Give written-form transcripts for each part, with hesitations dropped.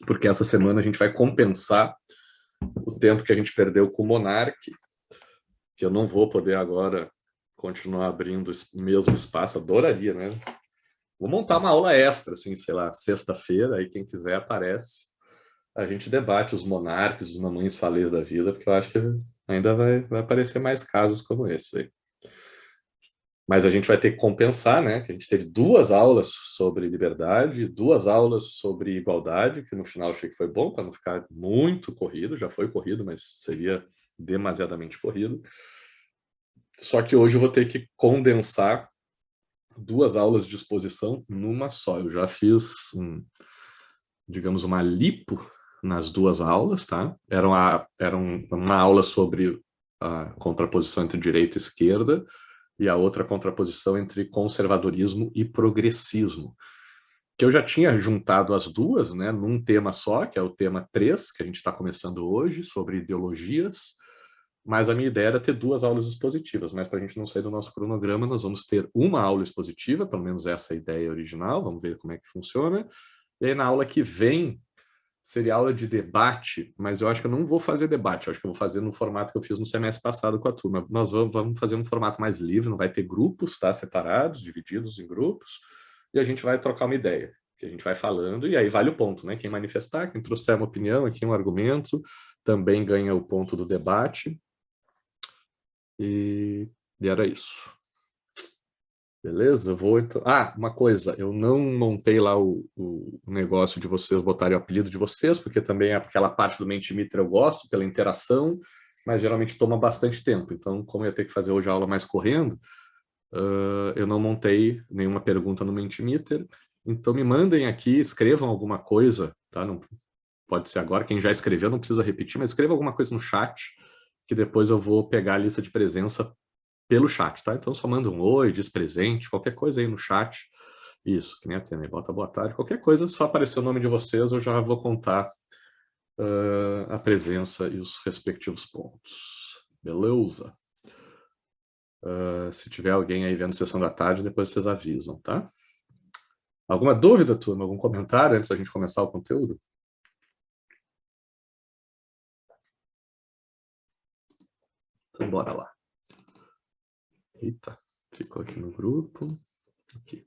porque essa semana a gente vai compensar o tempo que a gente perdeu com o Monark, que eu não vou poder agora continuar abrindo o mesmo espaço, adoraria, né? Vou montar uma aula extra, assim, sei lá, sexta-feira, aí quem quiser aparece. A gente debate os monarcas, os mamães falês da vida, porque eu acho que ainda vai aparecer mais casos como esse aí. Mas a gente vai ter que compensar, né? Que a gente teve 2 aulas sobre liberdade, 2 aulas sobre igualdade, que no final achei que foi bom, para não ficar muito corrido, já foi corrido, mas seria demasiadamente corrido. Só que hoje eu vou ter que condensar 2 aulas de exposição numa só. Eu já fiz, digamos, uma lipo nas 2 aulas, tá? Era uma aula sobre a contraposição entre direita e esquerda e a outra contraposição entre conservadorismo e progressismo, que eu já tinha juntado as duas, né, num tema só, que é o tema 3, que a gente está começando hoje, sobre ideologias, mas a minha ideia era ter 2 aulas expositivas, mas para a gente não sair do nosso cronograma, nós vamos ter uma aula expositiva, pelo menos essa é a ideia original, vamos ver como é que funciona, e aí na aula que vem seria aula de debate, mas eu acho que eu não vou fazer debate, eu acho que eu vou fazer no formato que eu fiz no semestre passado com a turma. Nós vamos fazer um formato mais livre, não vai ter grupos, tá? Separados, divididos em grupos, e a gente vai trocar uma ideia, que a gente vai falando, e aí vale o ponto, né? Quem manifestar, quem trouxer uma opinião aqui, um argumento, também ganha o ponto do debate, e era isso. Beleza? Eu vou então. Ah, uma coisa, eu não montei lá o negócio de vocês botarem o apelido de vocês, porque também é aquela parte do Mentimeter eu gosto, pela interação, mas geralmente toma bastante tempo. Então, como eu ia ter que fazer hoje a aula mais correndo, eu não montei nenhuma pergunta no Mentimeter. Então, me mandem aqui, escrevam alguma coisa, tá? Não pode ser agora, quem já escreveu não precisa repetir, mas escreva alguma coisa no chat, que depois eu vou pegar a lista de presença pelo chat, tá? Então só manda um oi, diz presente, qualquer coisa aí no chat. Isso, que nem a Tênia, bota boa tarde, qualquer coisa, só aparecer o nome de vocês, eu já vou contar a presença e os respectivos pontos. Beleza? Se tiver alguém aí vendo sessão da tarde, depois vocês avisam, tá? Alguma dúvida, turma? Algum comentário antes da gente começar o conteúdo? Então, bora lá. Eita, ficou aqui no grupo. Aqui.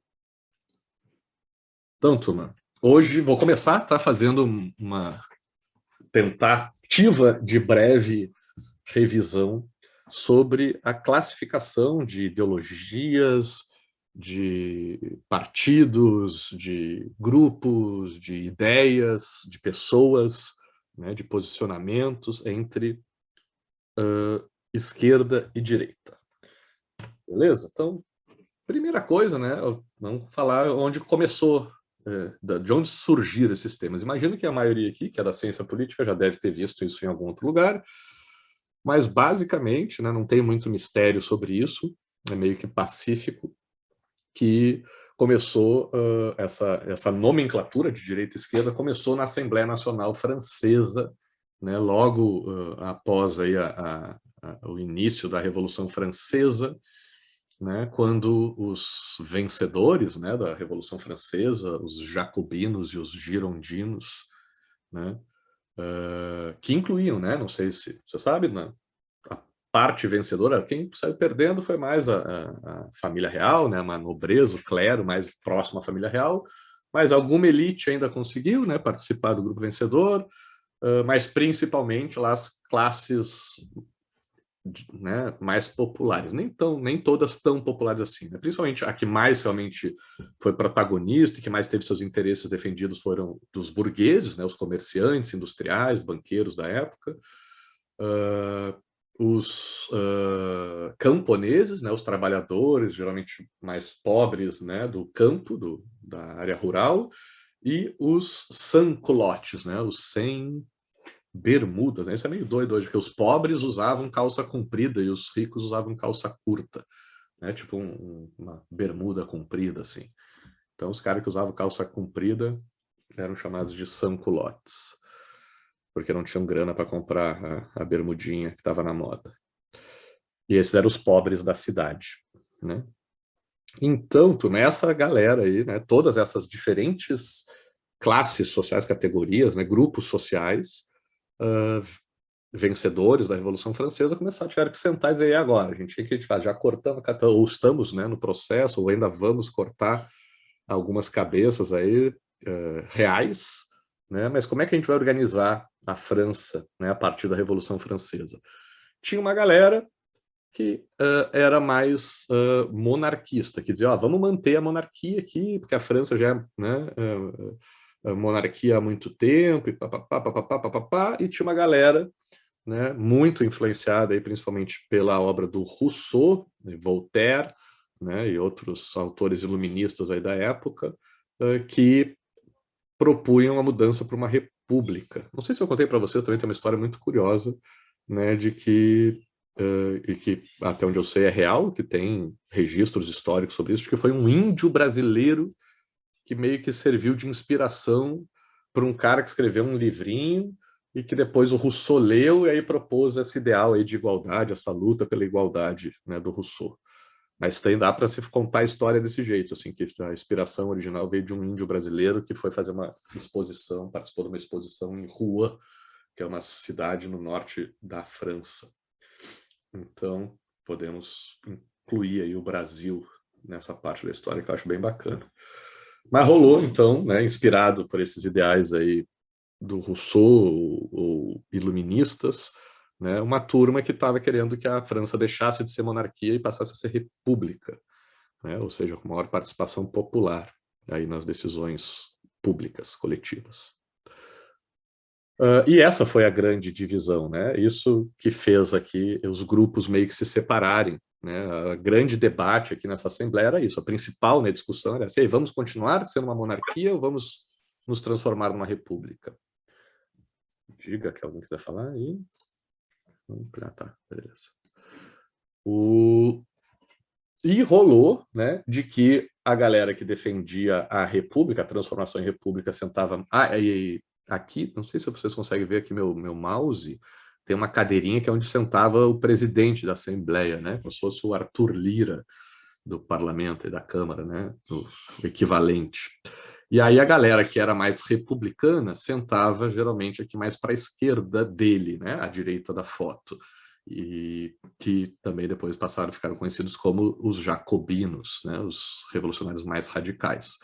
Então, turma, hoje vou começar, tá? Fazendo uma tentativa de breve revisão sobre a classificação de ideologias, de partidos, de grupos, de ideias, de pessoas, né, de posicionamentos entre esquerda e direita. Beleza? Então, primeira coisa, né, vamos falar onde começou, de onde surgiram esses temas. Imagino que a maioria aqui, que é da ciência política, já deve ter visto isso em algum outro lugar, mas basicamente, né, não tem muito mistério sobre isso, é meio que pacífico, que começou essa nomenclatura de direita e esquerda começou na Assembleia Nacional Francesa, né, logo após aí o início da Revolução Francesa, né, quando os vencedores, né, da Revolução Francesa, os jacobinos e os girondinos, né, que incluíam, né, não sei se você sabe, né, a parte vencedora, quem saiu perdendo foi mais a família real, né, uma nobreza, o clero mais próximo à família real, mas alguma elite ainda conseguiu, né, participar do grupo vencedor, mas principalmente lá as classes, né, mais populares, nem todas tão populares assim, né? Principalmente a que mais realmente foi protagonista e que mais teve seus interesses defendidos foram dos burgueses, né, os comerciantes, industriais, banqueiros da época, os camponeses, né, os trabalhadores, geralmente mais pobres, né, do campo, da área rural, e os sans-culottes, né, os sem bermudas, né? Isso é meio doido hoje, porque os pobres usavam calça comprida e os ricos usavam calça curta, né? Tipo uma bermuda comprida, assim. Então, os caras que usavam calça comprida eram chamados de sans-culottes, porque não tinham grana para comprar a bermudinha que estava na moda. E esses eram os pobres da cidade, né? Então, essa galera aí, né, todas essas diferentes classes sociais, categorias, né, grupos sociais, vencedores da Revolução Francesa, tiveram que sentar e dizer, e agora, gente, o que a gente faz? Já cortamos, ou estamos, né, no processo, ou ainda vamos cortar algumas cabeças aí, reais, né, mas como é que a gente vai organizar a França, né, a partir da Revolução Francesa? Tinha uma galera que era mais monarquista, que dizia, vamos manter a monarquia aqui, porque a França já é, né, monarquia há muito tempo, e papapá, papapá, papapá, e tinha uma galera, né, muito influenciada aí, principalmente pela obra do Rousseau, Voltaire, né, e outros autores iluministas aí da época, que propunham a mudança para uma república. Não sei se eu contei para vocês, também tem uma história muito curiosa, né, de que, e que até onde eu sei é real, que tem registros históricos sobre isso, que foi um índio brasileiro que meio que serviu de inspiração para um cara que escreveu um livrinho e que depois o Rousseau leu e aí propôs esse ideal aí de igualdade, essa luta pela igualdade, né, do Rousseau. Mas dá para se contar a história desse jeito, assim, que a inspiração original veio de um índio brasileiro que foi fazer uma exposição, participou de uma exposição em Rouen, que é uma cidade no norte da França. Então, podemos incluir aí o Brasil nessa parte da história, que eu acho bem bacana. Mas rolou, então, né, inspirado por esses ideais aí do Rousseau ou iluministas, né, uma turma que estava querendo que a França deixasse de ser monarquia e passasse a ser república, né, ou seja, com maior participação popular aí nas decisões públicas, coletivas. E essa foi a grande divisão, né? Isso que fez aqui os grupos meio que se separarem, né? O grande debate aqui nessa Assembleia era isso. A principal, né, discussão era assim, vamos continuar sendo uma monarquia ou vamos nos transformar numa república? Diga que alguém quiser falar aí. Ah, tá, beleza. E rolou, né, de que a galera que defendia a república, a transformação em república, sentava... e aqui, não sei se vocês conseguem ver aqui meu mouse, tem uma cadeirinha que é onde sentava o presidente da Assembleia, né, como se fosse o Arthur Lira do Parlamento e da Câmara, né, o equivalente. E aí a galera que era mais republicana sentava geralmente aqui mais para a esquerda dele, né, à direita da foto, e que também depois ficaram conhecidos como os jacobinos, né, os revolucionários mais radicais.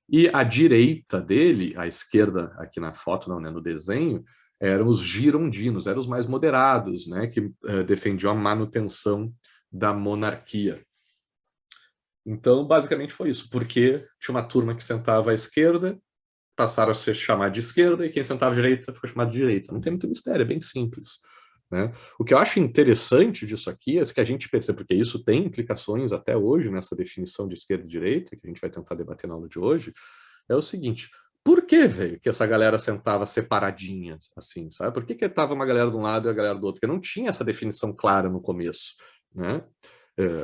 E à direita dele, à esquerda aqui na foto, não, né, no desenho, eram os girondinos, eram os mais moderados, né, que defendiam a manutenção da monarquia. Então, basicamente foi isso, porque tinha uma turma que sentava à esquerda, passaram a se chamar de esquerda, e quem sentava à direita ficou chamado de direita. Não tem muito mistério, é bem simples, né? O que eu acho interessante disso aqui é que a gente percebe, porque isso tem implicações até hoje nessa definição de esquerda e direita, que a gente vai tentar debater na aula de hoje, é o seguinte: por que, velho, que essa galera sentava separadinha, assim, sabe? Por que tava uma galera de um lado e a galera do outro? Porque não tinha essa definição clara no começo, né?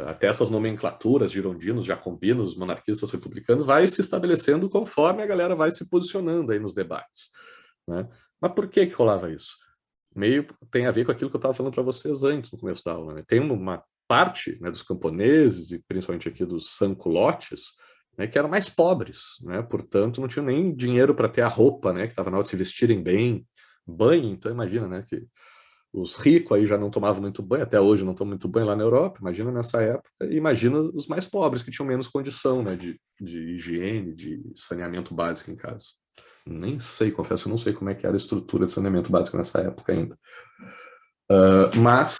Até essas nomenclaturas, girondinos, jacobinos, monarquistas, republicanos, vai se estabelecendo conforme a galera vai se posicionando aí nos debates, né? Mas por que rolava isso? Meio tem a ver com aquilo que eu estava falando para vocês antes, no começo da aula, né? Tem uma parte, né, dos camponeses, e principalmente aqui dos sanculotes, né, que eram mais pobres, né? Portanto, não tinham nem dinheiro para ter a roupa, né, que estava na hora de se vestirem bem, banho, então imagina, né, que os ricos aí já não tomavam muito banho, até hoje não tomam muito banho lá na Europa, imagina nessa época, e imagina os mais pobres, que tinham menos condição, né, de higiene, de saneamento básico em casa. Nem sei, confesso, eu não sei como é que era a estrutura de saneamento básico nessa época ainda. Mas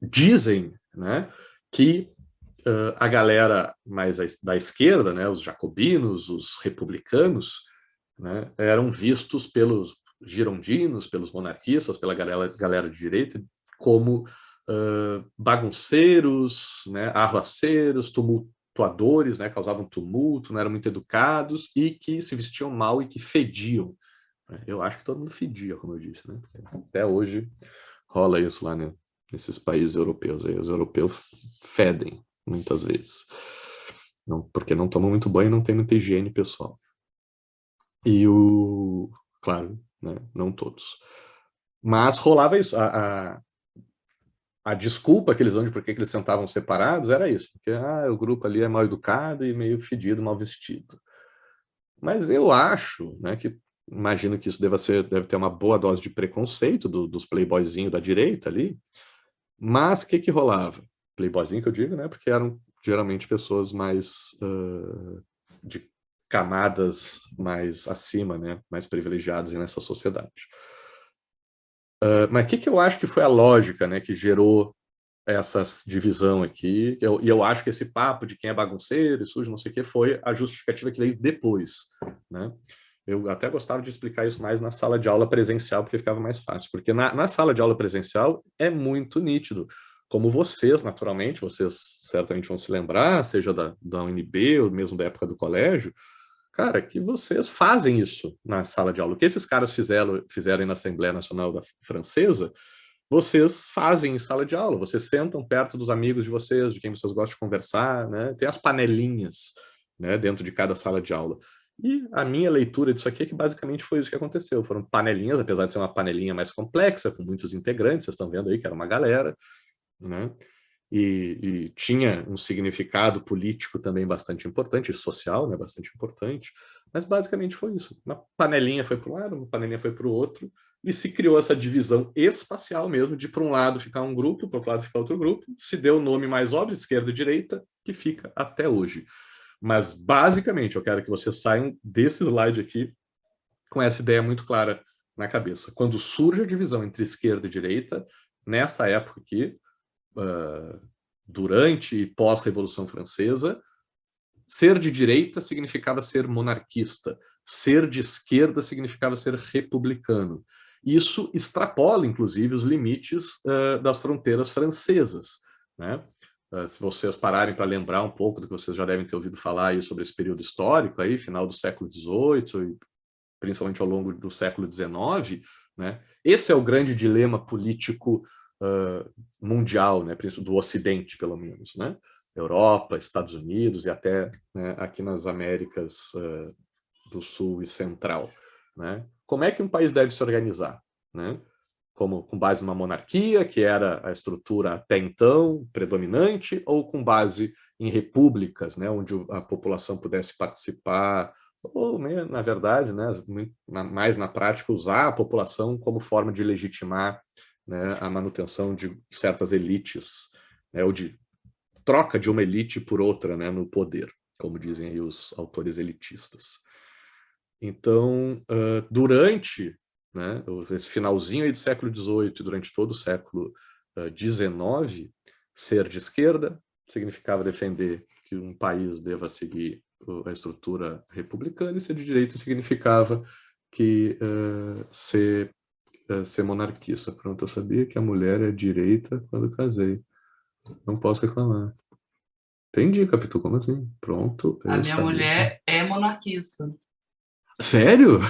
dizem, né, que a galera mais da esquerda, né, os jacobinos, os republicanos, né, eram vistos pelos girondinos, pelos monarquistas, pela galera de direita, como bagunceiros, né, arruaceiros, tumultuadores, né, causavam tumulto, não eram muito educados e que se vestiam mal e que fediam. Eu acho que todo mundo fedia, como eu disse, né? Até hoje rola isso lá, né, nesses países europeus. Aí, os europeus fedem muitas vezes, não, porque não tomam muito banho e não tem muita higiene pessoal. E claro, né, não todos. Mas rolava isso. A desculpa que eles dão de por que eles sentavam separados era isso, porque o grupo ali é mal educado e meio fedido, mal vestido. Mas eu acho, né, que imagino que isso deve ter uma boa dose de preconceito dos playboyzinhos da direita ali, mas o que rolava? Playboyzinho que eu digo, né, porque eram geralmente pessoas mais de camadas mais acima, né, mais privilegiadas nessa sociedade. Mas o que eu acho que foi a lógica, né, que gerou essa divisão aqui, e eu acho que esse papo de quem é bagunceiro e sujo, não sei o que, foi a justificativa que veio depois, né? Eu até gostava de explicar isso mais na sala de aula presencial, porque ficava mais fácil, porque na sala de aula presencial é muito nítido, como vocês, naturalmente, vocês certamente vão se lembrar, seja da UNB ou mesmo da época do colégio, cara, que vocês fazem isso na sala de aula. O que esses caras fizeram na Assembleia Nacional Francesa, vocês fazem em sala de aula, vocês sentam perto dos amigos de vocês, de quem vocês gostam de conversar, né? Tem as panelinhas, né, dentro de cada sala de aula. E a minha leitura disso aqui é que basicamente foi isso que aconteceu. Foram panelinhas, apesar de ser uma panelinha mais complexa, com muitos integrantes, vocês estão vendo aí que era uma galera, né? E tinha um significado político também bastante importante, social, né, bastante importante, mas basicamente foi isso. Uma panelinha foi para um lado, uma panelinha foi para o outro, e se criou essa divisão espacial mesmo, de para um lado ficar um grupo, para outro lado ficar outro grupo, se deu o nome mais óbvio, esquerda e direita, que fica até hoje. Mas basicamente eu quero que vocês saiam desse slide aqui com essa ideia muito clara na cabeça. Quando surge a divisão entre esquerda e direita, nessa época aqui, durante e pós-Revolução Francesa, ser de direita significava ser monarquista, ser de esquerda significava ser republicano. Isso extrapola, inclusive, os limites das fronteiras francesas, né? Se vocês pararem para lembrar um pouco do que vocês já devem ter ouvido falar aí sobre esse período histórico, aí, final do século XVIII, e principalmente ao longo do século XIX, né? Esse é o grande dilema político mundial, né, do Ocidente, pelo menos, né? Europa, Estados Unidos e até, né, aqui nas Américas do Sul e Central, né? Como é que um país deve se organizar, né? Com base numa monarquia, que era a estrutura até então predominante, ou com base em repúblicas, né, onde a população pudesse participar, ou, na verdade, né, mais na prática, usar a população como forma de legitimar, né, a manutenção de certas elites, né, ou de troca de uma elite por outra, né, no poder, como dizem aí os autores elitistas. Então, durante, né, esse finalzinho aí do século XVIII, durante todo o século XIX, ser de esquerda significava defender que um país deva seguir a estrutura republicana, e ser de direita significava que ser monarquista. Pronto, eu sabia que a mulher é direita quando casei. Não posso reclamar. Entendi, Capitu, como assim? Pronto, A eu minha sabia. mulher é monarquista. Sério?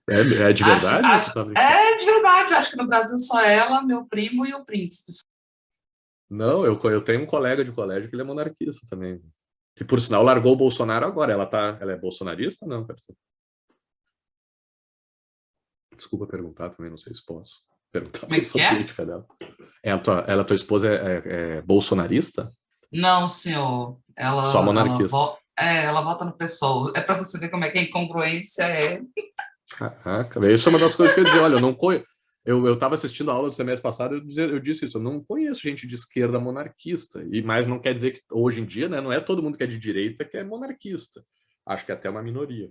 É, É de verdade ou você tá brincando? é de verdade. Acho que no Brasil só ela, meu primo e o príncipe. Não, eu tenho um colega de colégio que ele é monarquista também. Que, por sinal, largou o Bolsonaro agora. Ela é bolsonarista? Não, Capitu. Desculpa perguntar também, não sei se posso perguntar Como é para que a é? política dela. Tua esposa é bolsonarista? Não, senhor. Só monarquista. Ela vota no PSOL. É para você ver como é que a incongruência é. Caraca, isso é uma das coisas que eu ia dizer. Olha, eu não conheço. Eu estava assistindo a aula do semestre passado, eu disse isso, eu não conheço gente de esquerda monarquista, mas não quer dizer que hoje em dia, né, não é todo mundo que é de direita que é monarquista. Acho que é até uma minoria.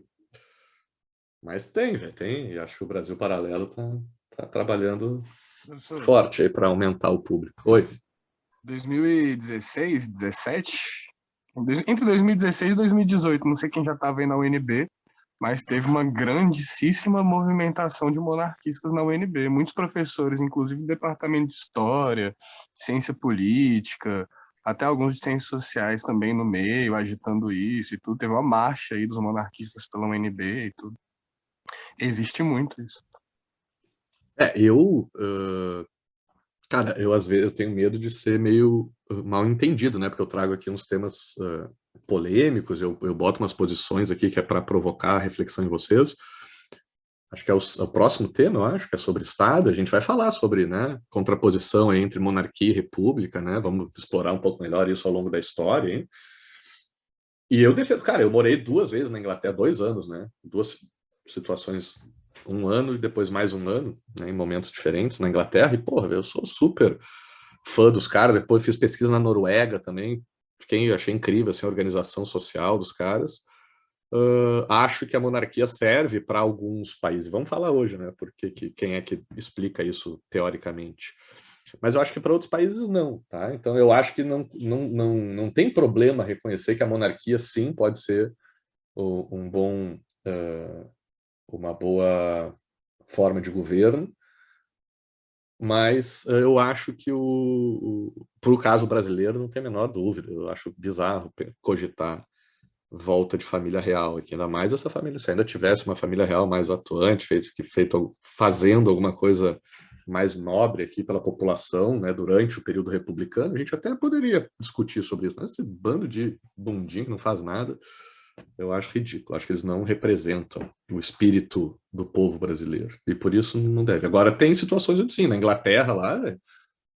Mas tem, velho, tem. E acho que o Brasil Paralelo tá trabalhando Professor, forte aí para aumentar o público. Oi. 2016, 17, entre 2016 e 2018, não sei quem já estava aí na UNB, mas teve uma grandíssima movimentação de monarquistas na UNB. Muitos professores, inclusive do departamento de História, Ciência Política, até alguns de Ciências Sociais também no meio, agitando isso e tudo. Teve uma marcha aí dos monarquistas pela UNB e tudo. Existe muito isso. Cara, eu às vezes eu tenho medo de ser meio mal entendido, né? Porque eu trago aqui uns temas polêmicos, eu boto umas posições aqui que é para provocar a reflexão em vocês. Acho que é o próximo tema, eu acho, que é sobre Estado. A gente vai falar sobre, né, contraposição entre monarquia e república, né? Vamos explorar um pouco melhor isso ao longo da história, hein? E eu defendo, cara, eu morei 2 vezes na Inglaterra, 2 anos, né? 2 situações, 1 ano e depois mais 1 ano, né, em momentos diferentes na Inglaterra. E, porra, eu sou super fã dos caras. Depois fiz pesquisa na Noruega também. Achei incrível assim, a organização social dos caras. Acho que a monarquia serve para alguns países. Vamos falar hoje, né? Porque quem é que explica isso teoricamente? Mas eu acho que para outros países não, tá? Então eu acho que não tem problema reconhecer que a monarquia sim pode ser um bom, uma boa forma de governo, mas eu acho que para o caso brasileiro não tem a menor dúvida. Eu acho bizarro cogitar volta de família real aqui, ainda mais essa família, se ainda tivesse uma família real mais atuante, fazendo alguma coisa mais nobre aqui pela população, né, durante o período republicano, a gente até poderia discutir sobre isso, mas esse bando de bundinho que não faz nada, eu acho ridículo. Acho que eles não representam o espírito do povo brasileiro, e por isso não deve. Agora, tem situações onde sim, na Inglaterra lá,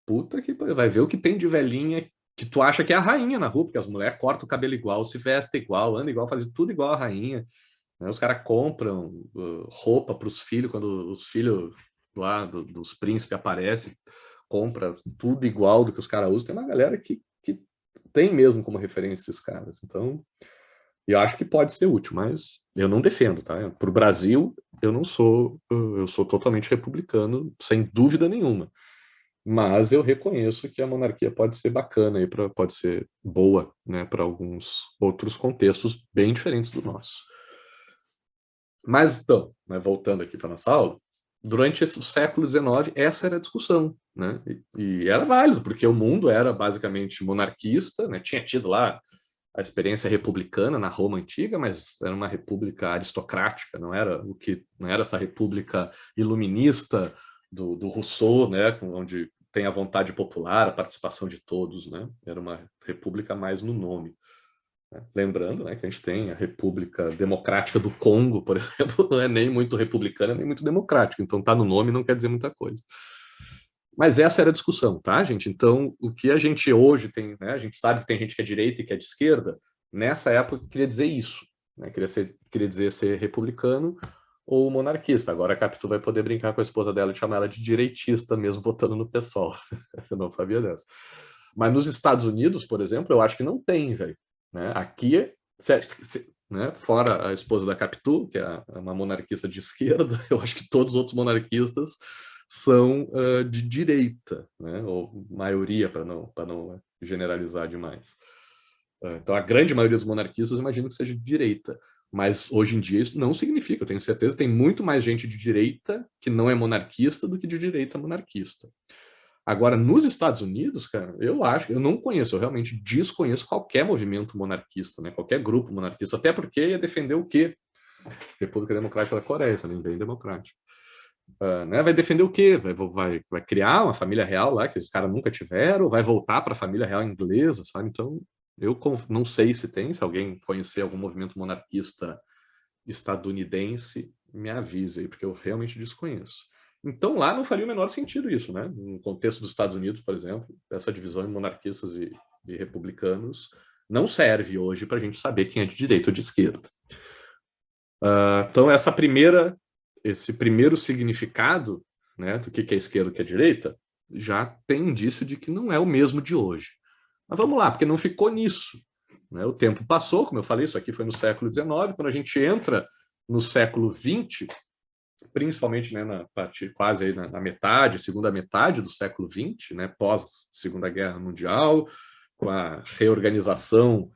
puta que vai ver o que tem de velhinha que tu acha que é a rainha na rua, porque as mulheres cortam o cabelo igual, se vestem igual, andam igual, fazem tudo igual a rainha, né? Os caras compram roupa para os filhos, quando os filhos lá dos príncipes aparecem, compra tudo igual do que os caras usam. Tem uma galera que tem mesmo como referência esses caras. Então, eu acho que pode ser útil, mas eu não defendo, tá? Para o Brasil, eu sou totalmente republicano, sem dúvida nenhuma. Mas eu reconheço que a monarquia pode ser bacana, pode ser boa, né, para alguns outros contextos bem diferentes do nosso. Mas, então, né, voltando aqui para a nossa aula, durante o século XIX, essa era a discussão, né? E era válido, porque o mundo era basicamente monarquista, né? Tinha tido lá a experiência republicana na Roma antiga, mas era uma república aristocrática, não era essa república iluminista do Rousseau, né? Onde tem a vontade popular, a participação de todos, né? Era uma república mais no nome. Né? Lembrando, né, que a gente tem a República Democrática do Congo, por exemplo, não é nem muito republicana, nem muito democrática. Então, tá no nome não quer dizer muita coisa. Mas essa era a discussão, tá, gente? Então, o que a gente hoje tem, né? A gente sabe que tem gente que é direita e que é de esquerda. Nessa época, queria dizer isso. Né? Queria dizer ser republicano ou monarquista. Agora a Capitu vai poder brincar com a esposa dela e chamar ela de direitista, mesmo votando no PSOL. Eu não sabia dessa. Mas nos Estados Unidos, por exemplo, eu acho que não tem, velho. Né? Aqui, né? Fora a esposa da Capitu, que é uma monarquista de esquerda, eu acho que todos os outros monarquistas são de direita, né? Ou maioria, para não generalizar demais. Então, a grande maioria dos monarquistas, imagino que seja de direita. Mas hoje em dia isso não significa, eu tenho certeza que tem muito mais gente de direita que não é monarquista do que de direita monarquista. Agora, nos Estados Unidos, cara, eu não conheço, eu realmente desconheço qualquer movimento monarquista, né? Qualquer grupo monarquista, até porque ia defender o quê? República Democrática da Coreia, também bem democrática. Né? Vai defender o quê? Vai criar uma família real lá que os caras nunca tiveram? Vai voltar para a família real inglesa, sabe? Então, eu não sei se alguém conhecer algum movimento monarquista estadunidense, me avise aí, porque eu realmente desconheço. Então, lá não faria o menor sentido isso, né? No contexto dos Estados Unidos, por exemplo, essa divisão em monarquistas e republicanos não serve hoje para a gente saber quem é de direita ou de esquerda. Então, esse primeiro significado, né, do que é esquerda e o que é direita, já tem indício de que não é o mesmo de hoje. Mas vamos lá, porque não ficou nisso. Né? O tempo passou, como eu falei, isso aqui foi no século XIX, quando a gente entra no século XX, principalmente, né, quase aí na metade, segunda metade do século XX, né, pós Segunda Guerra Mundial, com a reorganização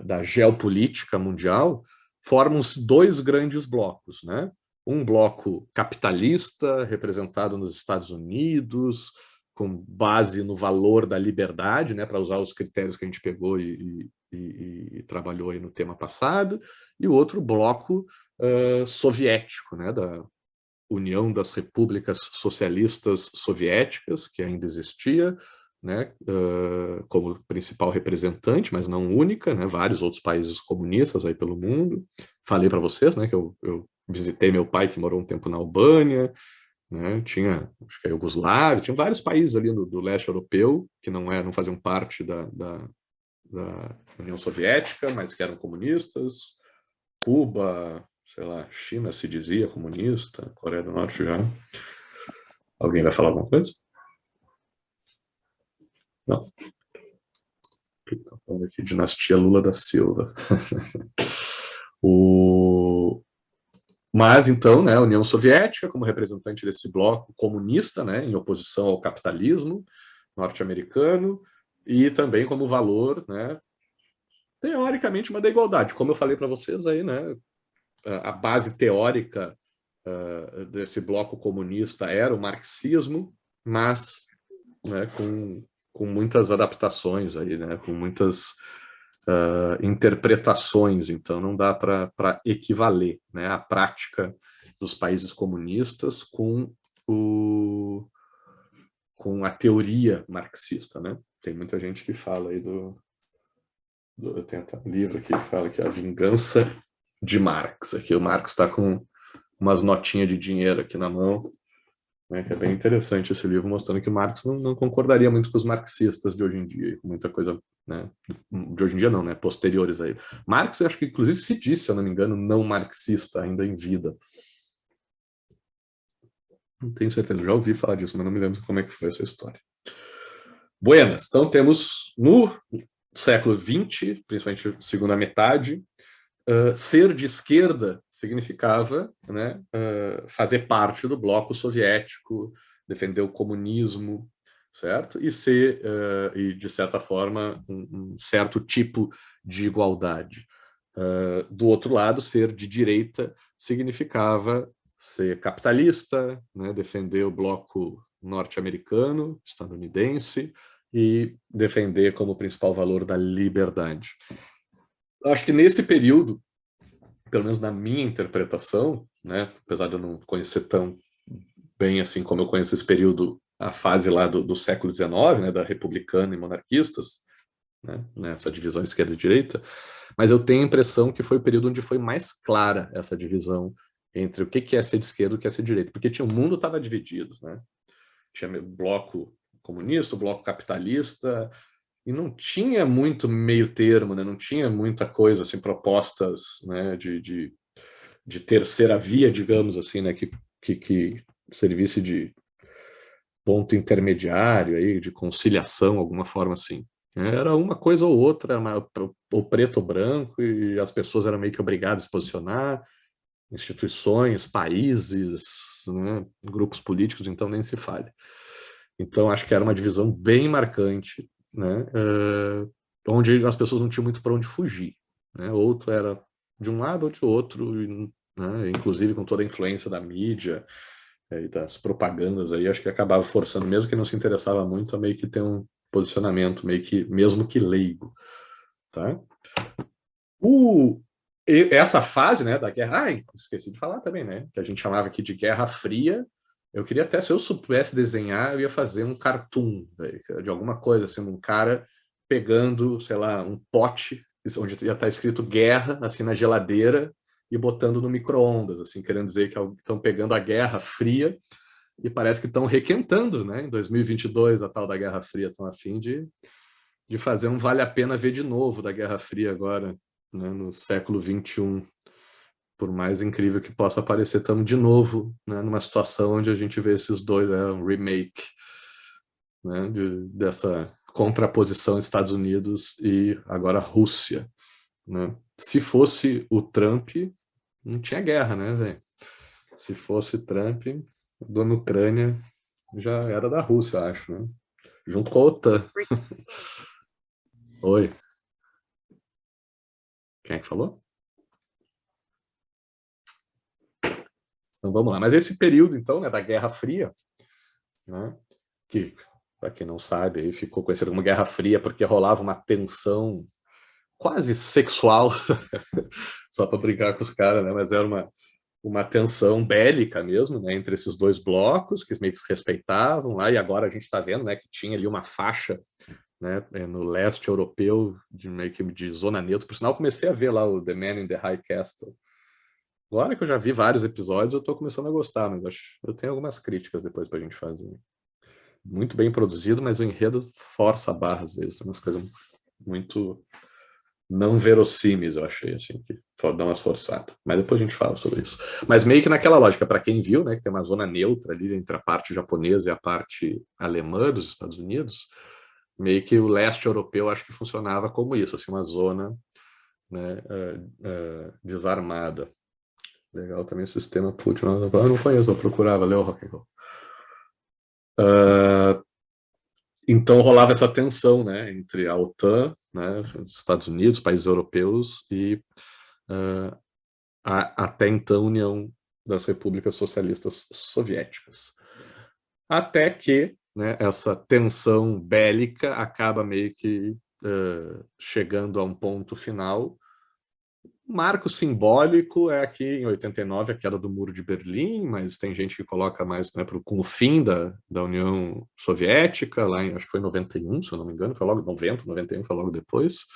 da geopolítica mundial, formam-se 2 grandes blocos, né? Um bloco capitalista, representado nos Estados Unidos, com base no valor da liberdade, né, para usar os critérios que a gente pegou e trabalhou aí no tema passado, e o outro bloco soviético, né, da União das Repúblicas Socialistas Soviéticas, que ainda existia, né, como principal representante, mas não única, né, vários outros países comunistas aí pelo mundo. Falei para vocês, né, que eu visitei meu pai, que morou um tempo na Albânia, né, tinha, acho que a Iugoslávia, tinha vários países ali do leste europeu que não faziam parte da União Soviética, mas que eram comunistas, Cuba, sei lá, China se dizia comunista, Coreia do Norte já. Alguém vai falar alguma coisa? Não. Estou falando aqui, dinastia Lula da Silva. Mas, então, né, a União Soviética, como representante desse bloco comunista, né, em oposição ao capitalismo norte-americano, e também como valor, né, teoricamente, uma da igualdade. Como eu falei para vocês aí, né, a base teórica desse bloco comunista era o marxismo, mas, né, com muitas adaptações aí, né, com muitas interpretações, então não dá para equivaler, né, a prática dos países comunistas com a teoria marxista, né? Tem muita gente que fala aí eu tenho até um livro aqui que fala que é a vingança de Marx. Aqui o Marx está com umas notinhas de dinheiro aqui na mão, né, que é bem interessante esse livro, mostrando que o Marx não concordaria muito com os marxistas de hoje em dia, com muita coisa, né, de hoje em dia não, né, posteriores aí. Marx, eu acho que inclusive se disse, se eu não me engano, não marxista ainda em vida. Não tenho certeza, já ouvi falar disso, mas não me lembro como é que foi essa história. Buenas, então temos no século XX, principalmente segunda metade, ser de esquerda significava, né, fazer parte do bloco soviético, defender o comunismo, certo? E ser, e de certa forma, um certo tipo de igualdade. Do outro lado, ser de direita significava ser capitalista, né, defender o bloco norte-americano, estadunidense, e defender como principal valor da liberdade. Acho que nesse período, pelo menos na minha interpretação, né, apesar de eu não conhecer tão bem assim como eu conheço esse período, a fase lá do século XIX, né, da republicana e monarquistas, né, nessa divisão esquerda e direita, mas eu tenho a impressão que foi o período onde foi mais clara essa divisão entre o que é ser de esquerda e o que é ser de direita, porque o mundo estava dividido, né? Tinha o bloco comunista, o bloco capitalista, e não tinha muito meio termo, né? Não tinha muita coisa, assim, propostas, né, de terceira via, digamos assim, né, que servisse de ponto intermediário, aí, de conciliação, alguma forma assim. Era uma coisa ou outra, ou preto ou branco, e as pessoas eram meio que obrigadas a se posicionar, instituições, países, né, grupos políticos, então nem se fale. Então acho que era uma divisão bem marcante, né, onde as pessoas não tinham muito para onde fugir, né, outro era de um lado ou de outro, né, inclusive com toda a influência da mídia e das propagandas aí, acho que acabava forçando, mesmo que não se interessava muito, a meio que ter um posicionamento, meio que, mesmo que leigo, tá? Essa fase, né, da guerra, esqueci de falar também, né, que a gente chamava aqui de Guerra Fria. Eu queria até, se eu soubesse desenhar, eu ia fazer um cartoon, de alguma coisa, assim, um cara pegando, sei lá, um pote, onde ia estar escrito guerra, assim, na geladeira, e botando no micro-ondas, assim, querendo dizer que estão pegando a Guerra Fria, e parece que estão requentando, né, em 2022, a tal da Guerra Fria, estão a fim de fazer um vale a pena ver de novo da Guerra Fria agora, né, no século XXI. Por mais incrível que possa parecer, estamos de novo, né, numa situação onde a gente vê esses dois, um remake, né, dessa contraposição Estados Unidos e agora Rússia, né? Se fosse o Trump, não tinha guerra, né, velho? Se fosse Trump, dona Ucrânia já era da Rússia, eu acho, né? Junto com a OTAN. Oi. Quem é que falou? Então vamos lá. Mas esse período, então, né, da Guerra Fria, né, que, para quem não sabe, aí ficou conhecido como Guerra Fria porque rolava uma tensão quase sexual, só para brincar com os caras, né, mas era uma tensão bélica mesmo, né, entre esses dois blocos, que meio que se respeitavam lá, e agora a gente está vendo, né, que tinha ali uma faixa, né, no leste europeu, meio que de zona neutra. Por sinal, comecei a ver lá o The Man in the High Castle. Agora que eu já vi vários episódios, eu estou começando a gostar, mas eu tenho algumas críticas depois para a gente fazer. Muito bem produzido, mas o enredo força a barra às vezes, tem umas coisas muito não verossímeis, eu achei, assim, que dar umas forçadas. Mas depois a gente fala sobre isso. Mas meio que naquela lógica, para quem viu, né, que tem uma zona neutra ali entre a parte japonesa e a parte alemã dos Estados Unidos, meio que o leste europeu acho que funcionava como isso, assim, uma zona, né, desarmada. Legal também o sistema Putin. Eu não conheço, vou procurar, valeu, rock and roll. Então rolava essa tensão, né, entre a OTAN, né, os Estados Unidos, países europeus e até então União das Repúblicas Socialistas Soviéticas. Até que, né, essa tensão bélica acaba meio que chegando a um ponto final. O marco simbólico é aqui em 89, a queda do Muro de Berlim, mas tem gente que coloca mais, né, com o fim da União Soviética, lá em, acho que foi em 91, se eu não me engano, foi logo 90, 91, foi logo depois.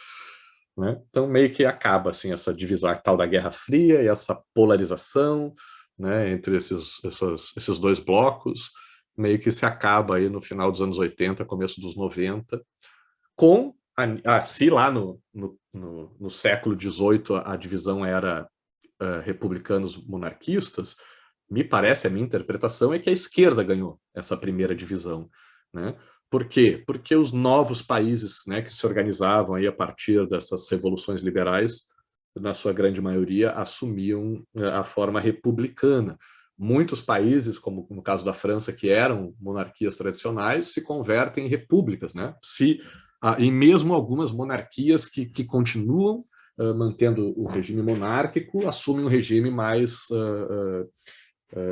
Né? Então, meio que acaba assim, essa divisão tal da Guerra Fria e essa polarização, né, entre esses dois blocos, meio que se acaba aí no final dos anos 80, começo dos 90, com se lá no século XVIII a divisão era republicanos monarquistas, me parece, a minha interpretação é que a esquerda ganhou essa primeira divisão, né? Por quê? Porque os novos países, né, que se organizavam aí a partir dessas revoluções liberais, na sua grande maioria, assumiam a forma republicana. Muitos países, como no caso da França, que eram monarquias tradicionais, se convertem em repúblicas, né? E mesmo algumas monarquias que continuam mantendo o regime monárquico, assumem um regime mais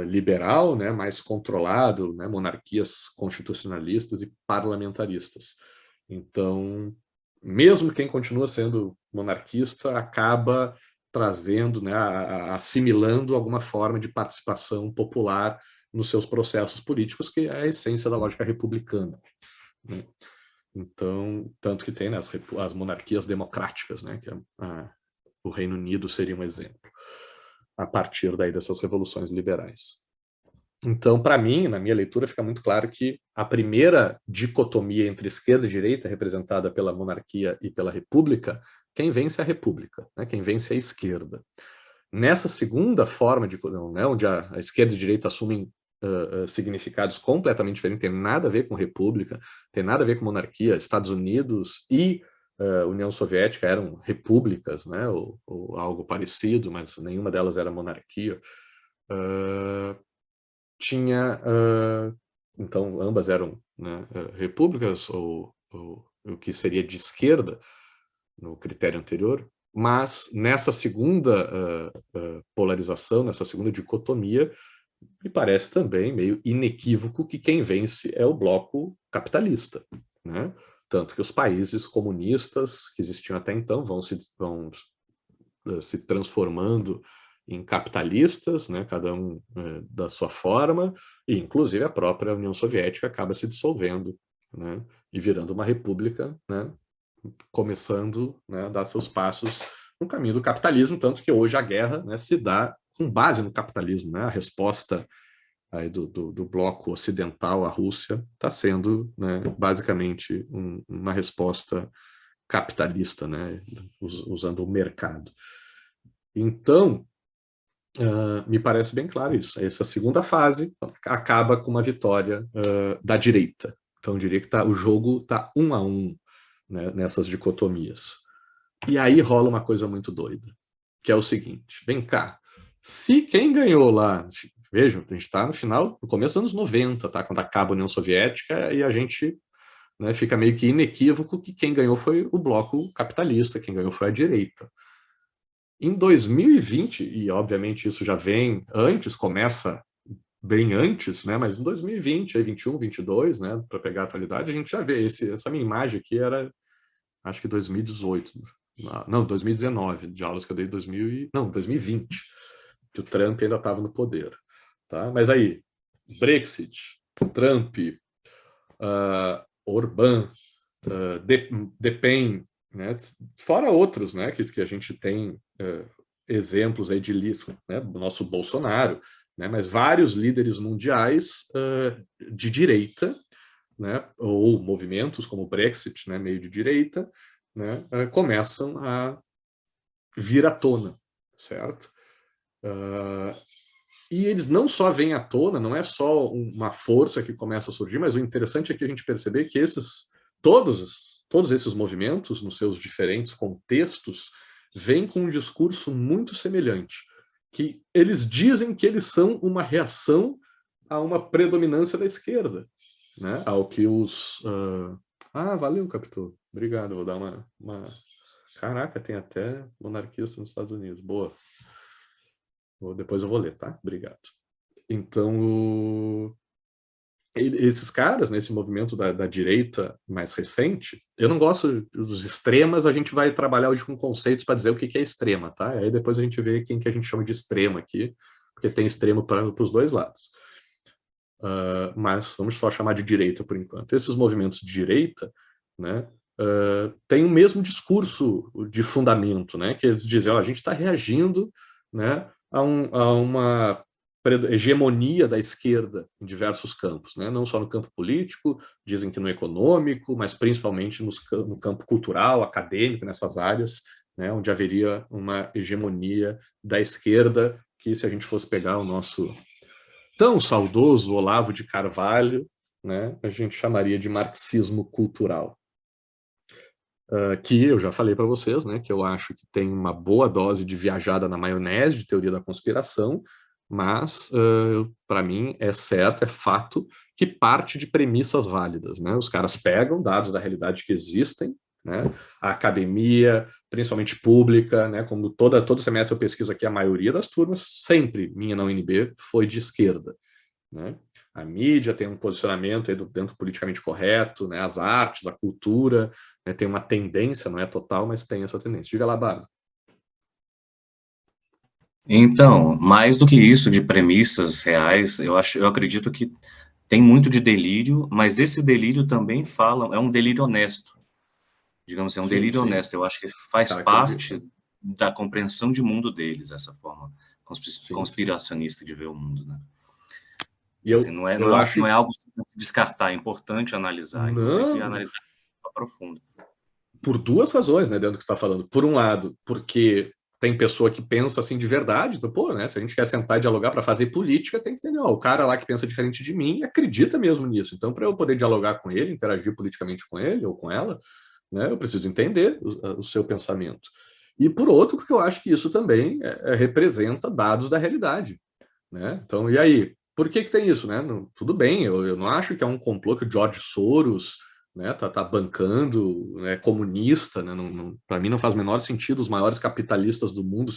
liberal, né, mais controlado, né, monarquias constitucionalistas e parlamentaristas. Então, mesmo quem continua sendo monarquista acaba trazendo, né, assimilando alguma forma de participação popular nos seus processos políticos, que é a essência da lógica republicana. Né? Então, tanto que tem, né, as monarquias democráticas, né, que o Reino Unido seria um exemplo, a partir daí dessas revoluções liberais. Então, para mim, na minha leitura, fica muito claro que a primeira dicotomia entre esquerda e direita, representada pela monarquia e pela república, quem vence é a república, né, quem vence é a esquerda. Nessa segunda forma, né, onde a esquerda e a direita assumem significados completamente diferentes, tem nada a ver com república, tem nada a ver com monarquia. Estados Unidos e União Soviética eram repúblicas, né, ou algo parecido, mas nenhuma delas era monarquia. Então, ambas eram, né, repúblicas, ou o que seria de esquerda, no critério anterior, mas nessa segunda polarização, nessa segunda dicotomia, me parece também meio inequívoco que quem vence é o bloco capitalista, né? Tanto que os países comunistas que existiam até então vão se transformando em capitalistas, né? Cada um da sua forma, e inclusive a própria União Soviética acaba se dissolvendo, né? E virando uma república, né? Começando, né, a dar seus passos no caminho do capitalismo, tanto que hoje a guerra, né, se dá com base no capitalismo, né? A resposta aí do bloco ocidental à Rússia está sendo, né, basicamente uma resposta capitalista, né, usando o mercado. Então, me parece bem claro isso. Essa segunda fase acaba com uma vitória da direita. Então, eu diria que o jogo está 1-1, né, nessas dicotomias. E aí rola uma coisa muito doida, que é o seguinte: vem cá, se quem ganhou lá, vejam, a gente está no começo dos anos 90, tá? Quando acaba a União Soviética, e a gente, né, fica meio que inequívoco que quem ganhou foi o bloco capitalista, quem ganhou foi a direita. Em 2020, e obviamente isso já vem antes, começa bem antes, né? Mas em 2020, 21, 22, né? Para pegar a atualidade, a gente já vê essa minha imagem aqui era, acho que 2018. Não, 2019, de aulas que eu dei em 2020, que o Trump ainda estava no poder. Tá? Mas aí, Brexit, Trump, Orbán, Le Pen, né? Fora outros, né, que a gente tem exemplos aí de líderes, né, do nosso Bolsonaro, né, mas vários líderes mundiais de direita, né, ou movimentos como o Brexit, né, meio de direita, né, começam a vir à tona, certo? E eles não só vêm à tona, não é só uma força que começa a surgir, mas o interessante é que a gente perceber que todos esses movimentos, nos seus diferentes contextos, vêm com um discurso muito semelhante, que eles dizem que eles são uma reação a uma predominância da esquerda, né? Ao que os... valeu, Capitão. Obrigado, vou dar uma... Caraca, tem até monarquista nos Estados Unidos. Boa. Depois eu vou ler, tá? Obrigado. Então, esses caras, nesse movimento da direita mais recente, eu não gosto dos extremas, a gente vai trabalhar hoje com conceitos para dizer o que é extrema, tá? Aí depois a gente vê quem que a gente chama de extrema aqui, porque tem extremo para os dois lados. Mas vamos só chamar de direita por enquanto. Esses movimentos de direita, né, têm o mesmo discurso de fundamento, né, que eles dizem, a gente está reagindo, né, a uma hegemonia da esquerda em diversos campos, né? Não só no campo político, dizem que no econômico, mas principalmente no campo cultural, acadêmico, nessas áreas, né, onde haveria uma hegemonia da esquerda, que se a gente fosse pegar o nosso tão saudoso Olavo de Carvalho, né, a gente chamaria de marxismo cultural. Que eu já falei para vocês, né, que eu acho que tem uma boa dose de viajada na maionese, de teoria da conspiração, mas, para mim, é certo, é fato, que parte de premissas válidas, né? Os caras pegam dados da realidade que existem, né? A academia, principalmente pública, né? Como todo semestre eu pesquiso aqui, a maioria das turmas, sempre, minha na UNB, foi de esquerda, né? A mídia tem um posicionamento aí dentro politicamente correto, né? As artes, a cultura, né? Tem uma tendência, não é total, mas tem essa tendência. Diga lá, Bárbara. Então, mais do que isso de premissas reais, eu acredito que tem muito de delírio, mas esse delírio também é um delírio honesto. Digamos assim, é um delírio honesto. Eu acho que faz parte da compreensão de mundo deles, essa forma conspiracionista de ver o mundo, né? E assim, não é algo que se descartar, é importante analisar, inclusive analisar a profundo. Por duas razões, né, dentro do que está falando. Por um lado, porque tem pessoa que pensa assim de verdade, então, né, se a gente quer sentar e dialogar para fazer política, tem que entender, o cara lá que pensa diferente de mim acredita mesmo nisso. Então, para eu poder dialogar com ele, interagir politicamente com ele ou com ela, né, eu preciso entender o seu pensamento. E por outro, porque eu acho que isso também representa dados da realidade, né? Então, e aí? Por que tem isso, né? Tudo bem, eu não acho que é um complô que o George Soros, né, tá bancando, né, comunista, né? Para mim não faz o menor sentido os maiores capitalistas do mundo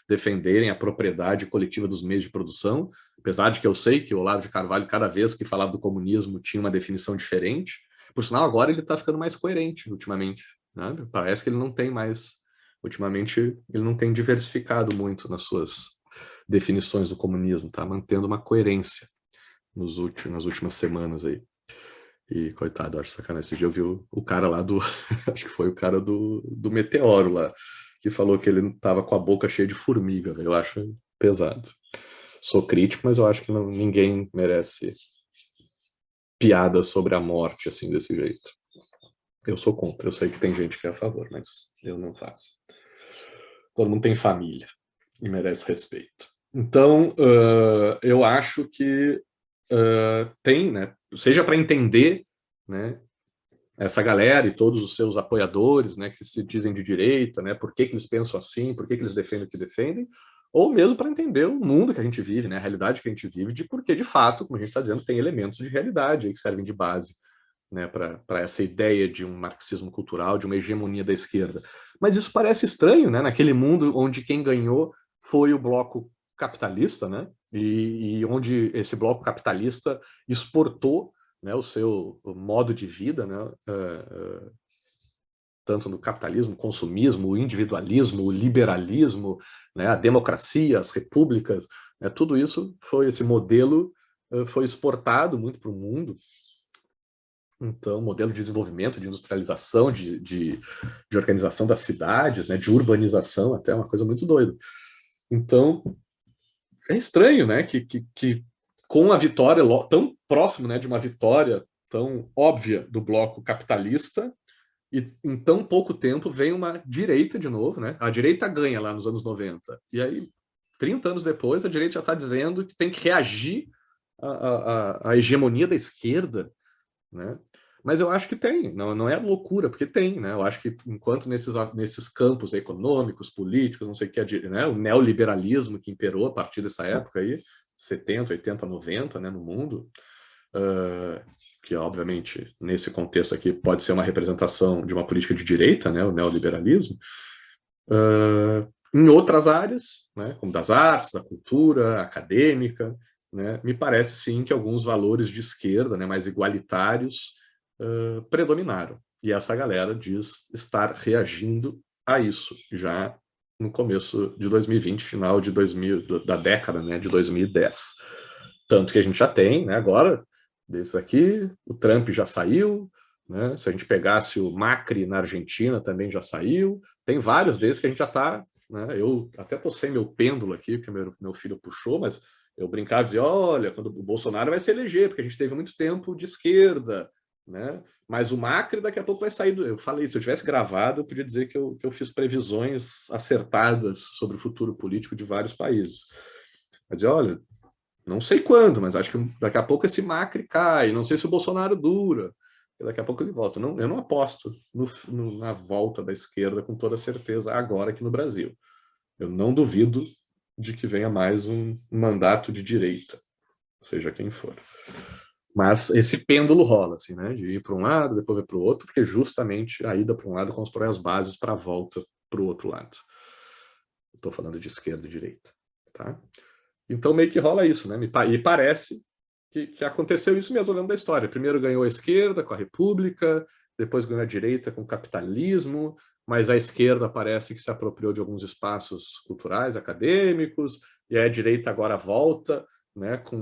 defenderem a propriedade coletiva dos meios de produção, apesar de que eu sei que o Olavo de Carvalho, cada vez que falava do comunismo, tinha uma definição diferente. Por sinal, agora ele está ficando mais coerente ultimamente, né? Parece que ele não tem mais, ultimamente, ele não tem diversificado muito nas suas definições do comunismo, tá mantendo uma coerência nas últimas semanas aí. E, coitado, acho sacanagem. Esse dia eu vi o cara lá acho que foi o cara do Meteoro lá, que falou que ele tava com a boca cheia de formiga. Eu acho pesado. Sou crítico, mas eu acho que ninguém merece piadas sobre a morte, assim, desse jeito. Eu sou contra. Eu sei que tem gente que é a favor, mas eu não faço. Todo mundo tem família e merece respeito. Então, eu acho que tem, né, seja para entender, né, essa galera e todos os seus apoiadores, né, que se dizem de direita, né, por que eles pensam assim, por que eles defendem o que defendem, ou mesmo para entender o mundo que a gente vive, né, a realidade que a gente vive, de porque, de fato, como a gente está dizendo, tem elementos de realidade aí que servem de base, né, para essa ideia de um marxismo cultural, de uma hegemonia da esquerda. Mas isso parece estranho, né, naquele mundo onde quem ganhou foi o bloco capitalista, né, e onde esse bloco capitalista exportou, né, o seu modo de vida, né, tanto no capitalismo, consumismo, o individualismo, o liberalismo, né, a democracia, as repúblicas, né, tudo isso esse modelo foi exportado muito para o mundo. Então, modelo de desenvolvimento, de industrialização, de organização das cidades, né, de urbanização, até uma coisa muito doida. Então, é estranho, né, que com a vitória tão próximo, né, de uma vitória tão óbvia do bloco capitalista, e em tão pouco tempo vem uma direita de novo, né? A direita ganha lá nos anos 90. E aí, 30 anos depois, a direita já está dizendo que tem que reagir à hegemonia da esquerda, né? Mas eu acho que tem, não é loucura, porque tem, né? Eu acho que enquanto nesses campos econômicos, políticos, não sei o que, né? O neoliberalismo que imperou a partir dessa época aí, 70, 80, 90, né, no mundo, que obviamente nesse contexto aqui pode ser uma representação de uma política de direita, né, o neoliberalismo, em outras áreas, né, como das artes, da cultura, acadêmica, né, me parece sim que alguns valores de esquerda, né, mais igualitários, predominaram. E essa galera diz estar reagindo a isso já no começo de 2020, final de 2000, da década, né, de 2010. Tanto que a gente já tem, né, agora, desses aqui, o Trump já saiu, né, se a gente pegasse o Macri na Argentina, também já saiu, tem vários desses que a gente já está, né, eu até tô sem meu pêndulo aqui, porque meu filho puxou, mas eu brincava e dizia, olha, quando o Bolsonaro vai se eleger, porque a gente teve muito tempo de esquerda, né? Mas o Macri daqui a pouco vai sair. Eu falei, se eu tivesse gravado, eu podia dizer que eu fiz previsões acertadas sobre o futuro político de vários países. Mas olha, não sei quando, mas acho que daqui a pouco esse Macri cai. Não sei se o Bolsonaro dura. Daqui a pouco ele volta. Eu não aposto na volta da esquerda com toda certeza agora aqui no Brasil. Eu não duvido de que venha mais um mandato de direita, seja quem for. Mas esse pêndulo rola, assim, né? De ir para um lado, depois vai para o outro, porque justamente a ida para um lado constrói as bases para a volta para o outro lado. Estou falando de esquerda e direita, tá? Então meio que rola isso, né? E parece que aconteceu isso mesmo, olhando da história. Primeiro ganhou a esquerda com a República, depois ganhou a direita com o capitalismo, mas a esquerda parece que se apropriou de alguns espaços culturais, acadêmicos, e a direita agora volta, né, com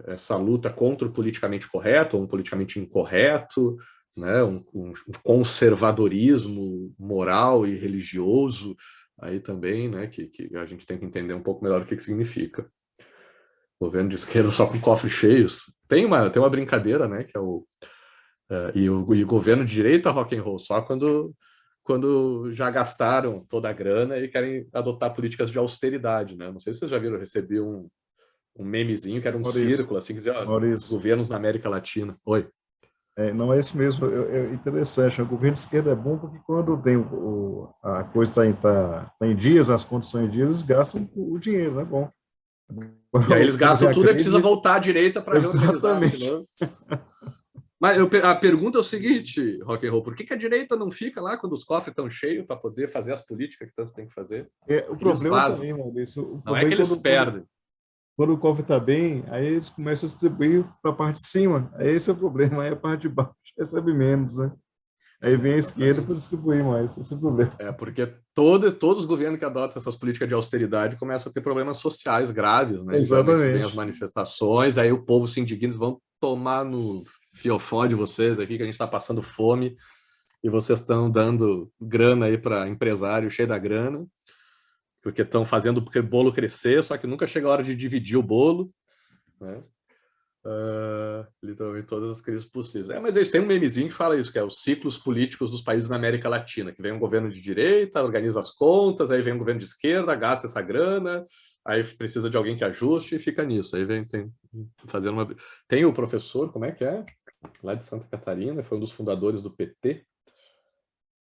essa luta contra o politicamente correto, ou um politicamente incorreto, né, um conservadorismo moral e religioso, aí também, né, que a gente tem que entender um pouco melhor o que significa. Governo de esquerda só com cofres cheios. Tem uma brincadeira, né, que é o governo de direita rock and roll, só quando já gastaram toda a grana e querem adotar políticas de austeridade, né? Não sei se vocês já viram, eu recebi um memezinho que era um círculo, assim, que dizia, governos na América Latina. Oi. Não é isso mesmo, é interessante. O governo de esquerda é bom porque quando tem a coisa está em dias, as condições em dias, eles gastam o dinheiro, não é bom. E aí eles gastam tudo e precisa voltar à direita para reorganizar de novo. Mas a pergunta é o seguinte, Rock and Roll, por que a direita não fica lá quando os cofres estão cheios para poder fazer as políticas que tanto tem que fazer? O problema também, Maurício, não é que eles perdem. Quando o cofre está bem, aí eles começam a distribuir para a parte de cima. Aí esse é o problema, aí a parte de baixo recebe menos, né? Aí vem a esquerda para distribuir mais, esse é o problema. Porque todos os governos que adotam essas políticas de austeridade começam a ter problemas sociais graves, né? Exatamente. Vem as manifestações, aí o povo se indigna, vão tomar no fiofó de vocês aqui, que a gente está passando fome, e vocês estão dando grana aí para empresário cheio da grana, porque estão fazendo o bolo crescer, só que nunca chega a hora de dividir o bolo, né? Literalmente todas as crises possíveis. Mas eles têm um memezinho que fala isso, que é os ciclos políticos dos países na América Latina, que vem um governo de direita, organiza as contas, aí vem um governo de esquerda, gasta essa grana, aí precisa de alguém que ajuste e fica nisso. Aí fazendo uma... Tem o professor, como é que é? Lá de Santa Catarina, foi um dos fundadores do PT.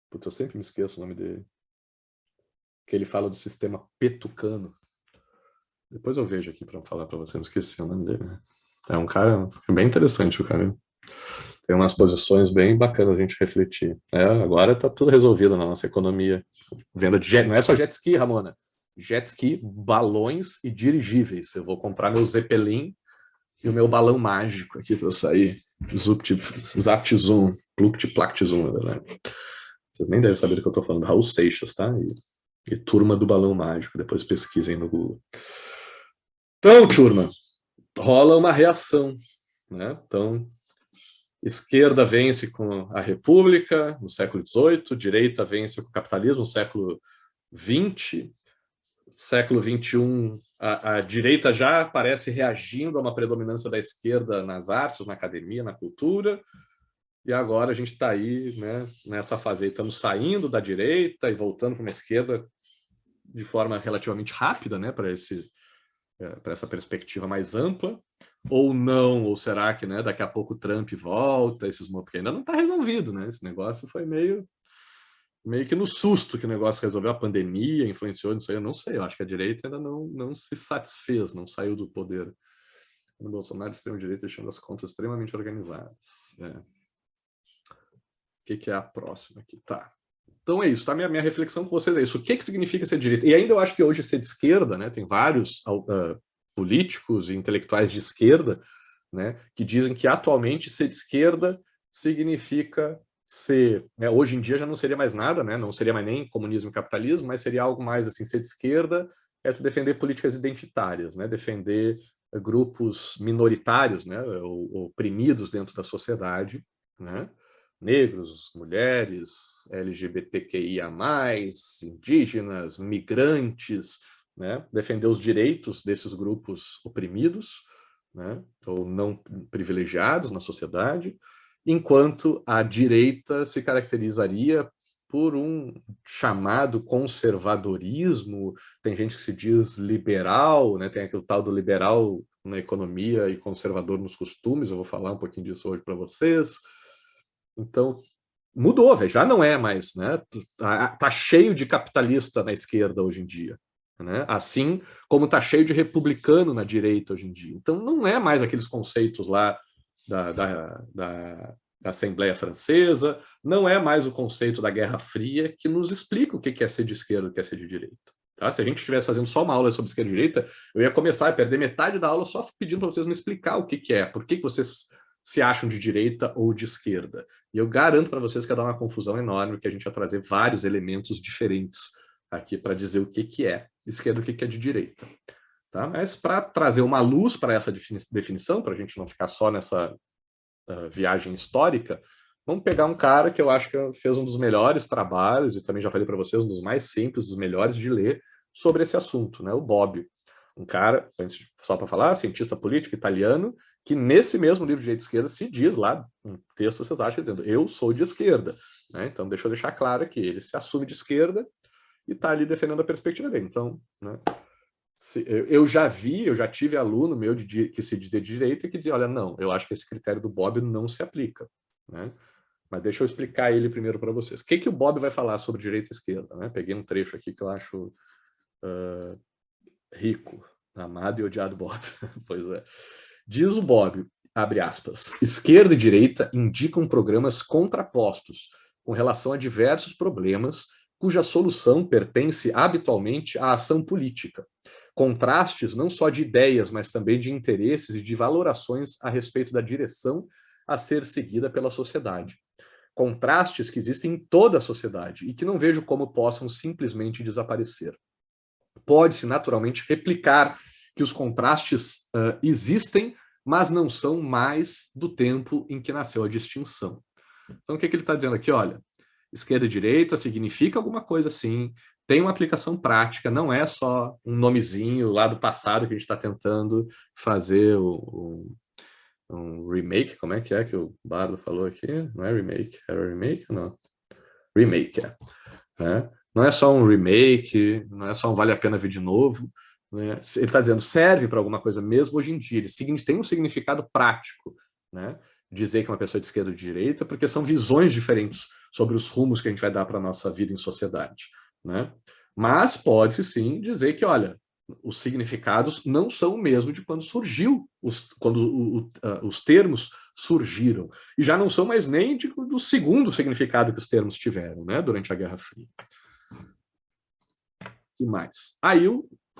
Putz, eu sempre me esqueço o nome dele. Que ele fala do sistema petucano. Depois eu vejo aqui para falar para você, não esqueci o nome dele, né? É um cara bem interessante, o cara. Tem umas posições bem bacanas a gente refletir. Agora está tudo resolvido na nossa economia. Venda de jet, não é só jet ski, Ramona. Jet ski, balões e dirigíveis. Eu vou comprar meu Zeppelin e o meu balão mágico aqui para eu sair. Zaptizum, Pluktiplactizum, na verdade. Vocês nem devem saber do que eu estou falando. Raul Seixas, tá? E Turma do Balão Mágico. Depois pesquisem no Google. Então, turma, rola uma reação, né? Então, esquerda vence com a República no século XVIII, direita vence com o capitalismo no século XX, século XXI, a direita já aparece reagindo a uma predominância da esquerda nas artes, na academia, na cultura, e agora a gente está aí, né, nessa fase aí, estamos saindo da direita e voltando para uma esquerda de forma relativamente rápida, né, para essa perspectiva mais ampla, ou não, ou será que, né, daqui a pouco o Trump volta, porque ainda não está resolvido, né, esse negócio foi meio que no susto que o negócio resolveu, a pandemia influenciou nisso aí, eu não sei, eu acho que a direita ainda não se satisfez, não saiu do poder. O Bolsonaro, extrema-direita, deixando as contas extremamente organizadas. O que é a próxima aqui? Tá. Então é isso, tá? Minha reflexão com vocês é isso. O que significa ser de direita? E ainda eu acho que hoje ser de esquerda, né? Tem vários políticos e intelectuais de esquerda, né, que dizem que atualmente ser de esquerda significa ser, né, hoje em dia já não seria mais nada, né, não seria mais nem comunismo e capitalismo, mas seria algo mais assim, ser de esquerda é tu defender políticas identitárias, né, defender grupos minoritários, né, oprimidos dentro da sociedade, né, negros, mulheres, LGBTQIA+, indígenas, migrantes, né, defender os direitos desses grupos oprimidos, né, ou não privilegiados na sociedade, enquanto a direita se caracterizaria por um chamado conservadorismo, tem gente que se diz liberal, né, tem aquele tal do liberal na economia e conservador nos costumes, eu vou falar um pouquinho disso hoje para vocês. Então, mudou, véio, já não é mais, né? Tá cheio de capitalista na esquerda hoje em dia, né? Assim como tá cheio de republicano na direita hoje em dia. Então, não é mais aqueles conceitos lá da Assembleia Francesa, não é mais o conceito da Guerra Fria que nos explica o que é ser de esquerda e o que é ser de direita. Tá? Se a gente estivesse fazendo só uma aula sobre esquerda e direita, eu ia começar a perder metade da aula só pedindo para vocês me explicar o que é, por que vocês se acham de direita ou de esquerda. E eu garanto para vocês que ia dar uma confusão enorme, que a gente ia trazer vários elementos diferentes aqui para dizer o que é esquerda e o que é de direita. Tá? Mas para trazer uma luz para essa definição, para a gente não ficar só nessa viagem histórica, vamos pegar um cara que eu acho que fez um dos melhores trabalhos, e também já falei para vocês, um dos mais simples, dos melhores de ler, sobre esse assunto, né? O Bobbio. Um cara, só para falar, cientista político italiano, que nesse mesmo livro de direita e esquerda se diz lá, um texto vocês acham, dizendo, eu sou de esquerda. Né? Então, deixa eu deixar claro que ele se assume de esquerda e está ali defendendo a perspectiva dele. Então, né, eu já tive aluno meu que se dizia de direita e que dizia, olha, não, eu acho que esse critério do Bobbio não se aplica. Né? Mas deixa eu explicar ele primeiro para vocês. O que o Bobbio vai falar sobre direita e esquerda? Né? Peguei um trecho aqui que eu acho rico, amado e odiado Bobbio. Pois é. Diz o Bobbio, abre aspas, esquerda e direita indicam programas contrapostos com relação a diversos problemas cuja solução pertence habitualmente à ação política. Contrastes não só de ideias, mas também de interesses e de valorações a respeito da direção a ser seguida pela sociedade. Contrastes que existem em toda a sociedade e que não vejo como possam simplesmente desaparecer. Pode-se naturalmente replicar que os contrastes existem, mas não são mais do tempo em que nasceu a distinção. Então, o que ele está dizendo aqui? Olha, esquerda e direita significa alguma coisa assim, tem uma aplicação prática, não é só um nomezinho lá do passado que a gente está tentando fazer um remake, como é que o Bardo falou aqui? Não é remake, era remake ou não? Remake, né? Não é só um remake, não é só um vale a pena ver de novo, né? Ele está dizendo, serve para alguma coisa mesmo hoje em dia, ele tem um significado prático, né? Dizer que uma pessoa é de esquerda ou de direita, porque são visões diferentes sobre os rumos que a gente vai dar para a nossa vida em sociedade, né? Mas pode-se sim dizer que, olha, os significados não são o mesmo de quando surgiu, quando os termos surgiram, e já não são mais nem do segundo significado que os termos tiveram, né, durante a Guerra Fria. Que mais? Aí,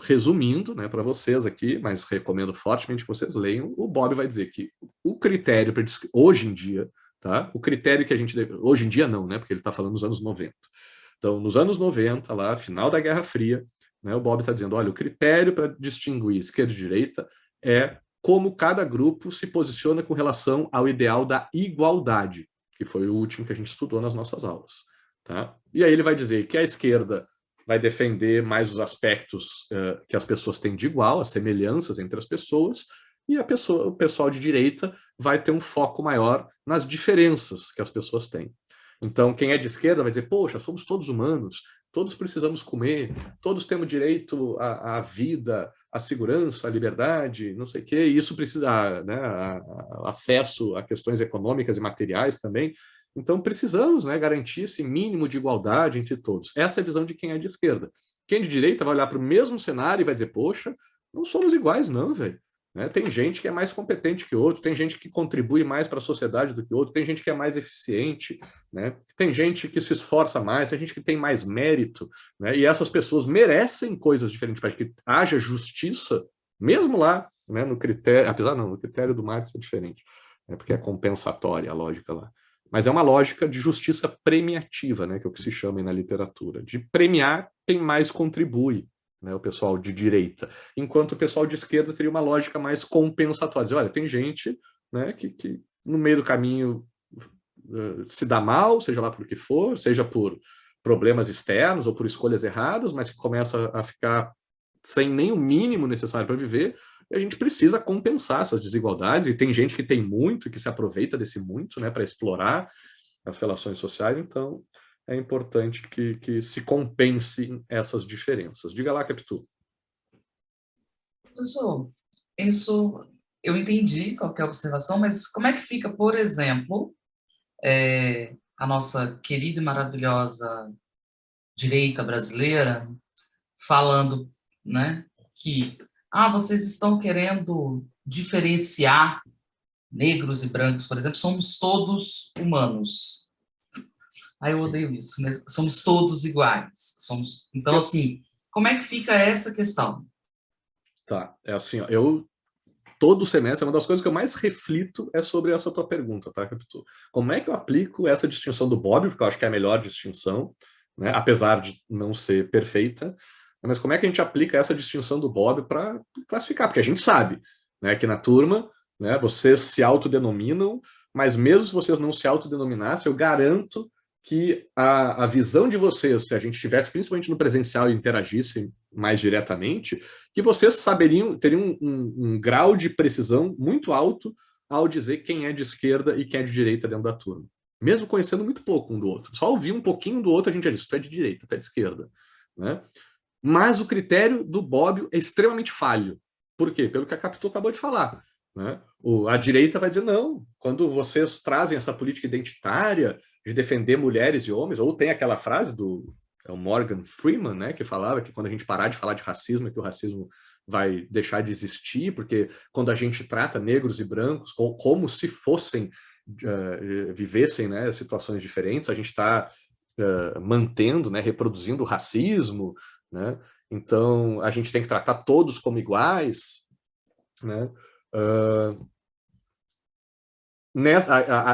resumindo, né, para vocês aqui, mas recomendo fortemente que vocês leiam, o Bobbio vai dizer que o critério, hoje em dia, tá? O critério que a gente... Hoje em dia não, né, porque ele está falando nos anos 90. Então, nos anos 90, lá, final da Guerra Fria, né, o Bobbio está dizendo, olha, o critério para distinguir esquerda e direita é como cada grupo se posiciona com relação ao ideal da igualdade, que foi o último que a gente estudou nas nossas aulas. Tá? E aí ele vai dizer que a esquerda vai defender mais os aspectos que as pessoas têm de igual, as semelhanças entre as pessoas, e o pessoal de direita vai ter um foco maior nas diferenças que as pessoas têm. Então, quem é de esquerda vai dizer, poxa, somos todos humanos, todos precisamos comer, todos temos direito à vida, à segurança, à liberdade, não sei o quê, e isso precisa, né, acesso a questões econômicas e materiais também. Então, precisamos, né, garantir esse mínimo de igualdade entre todos. Essa é a visão de quem é de esquerda. Quem é de direita vai olhar para o mesmo cenário e vai dizer, poxa, não somos iguais não, velho. Né? Tem gente que é mais competente que outro, tem gente que contribui mais para a sociedade do que outro, tem gente que é mais eficiente, né? Tem gente que se esforça mais, tem gente que tem mais mérito, né? E essas pessoas merecem coisas diferentes, para que haja justiça, mesmo lá, né, no critério, apesar não, no critério do Marx é diferente, né, porque é compensatória a lógica lá. Mas é uma lógica de justiça premiativa, né, que é o que se chama na literatura, de premiar quem mais contribui, né, o pessoal de direita, enquanto o pessoal de esquerda teria uma lógica mais compensatória. Dizer, olha, tem gente, né, que no meio do caminho se dá mal, seja lá por que for, seja por problemas externos ou por escolhas erradas, mas que começa a ficar sem nem o mínimo necessário para viver, e a gente precisa compensar essas desigualdades, e tem gente que tem muito, que se aproveita desse muito, né, para explorar as relações sociais, então é importante que se compensem essas diferenças. Diga lá, Capitu. Professor, isso eu entendi qual que é a observação, mas como é que fica, por exemplo, a nossa querida e maravilhosa direita brasileira falando, né, que vocês estão querendo diferenciar negros e brancos, por exemplo, somos todos humanos. Eu odeio isso, mas somos todos iguais. Então, assim, como é que fica essa questão? Tá, é assim, ó, todo semestre, uma das coisas que eu mais reflito é sobre essa tua pergunta, tá, Capitu? Como é que eu aplico essa distinção do Bobbio, porque eu acho que é a melhor distinção, né, apesar de não ser perfeita, mas como é que a gente aplica essa distinção do Bobbio para classificar? Porque a gente sabe, né, que na turma, né, vocês se autodenominam, mas mesmo se vocês não se autodenominassem, eu garanto que a visão de vocês, se a gente estivesse principalmente no presencial e interagissem mais diretamente, que vocês teriam um grau de precisão muito alto ao dizer quem é de esquerda e quem é de direita dentro da turma. Mesmo conhecendo muito pouco um do outro. Só ouvir um pouquinho do outro, a gente já diz, tu é de direita, tu é de esquerda. Né? Mas o critério do Bobbio é extremamente falho. Por quê? Pelo que a Capitu acabou de falar. Né? A direita vai dizer, não, quando vocês trazem essa política identitária de defender mulheres e homens, ou tem aquela frase do Morgan Freeman, né, que falava que quando a gente parar de falar de racismo, é que o racismo vai deixar de existir, porque quando a gente trata negros e brancos como se fossem, vivessem, né, situações diferentes, a gente está mantendo, né, reproduzindo o racismo, né? Então a gente tem que tratar todos como iguais, né?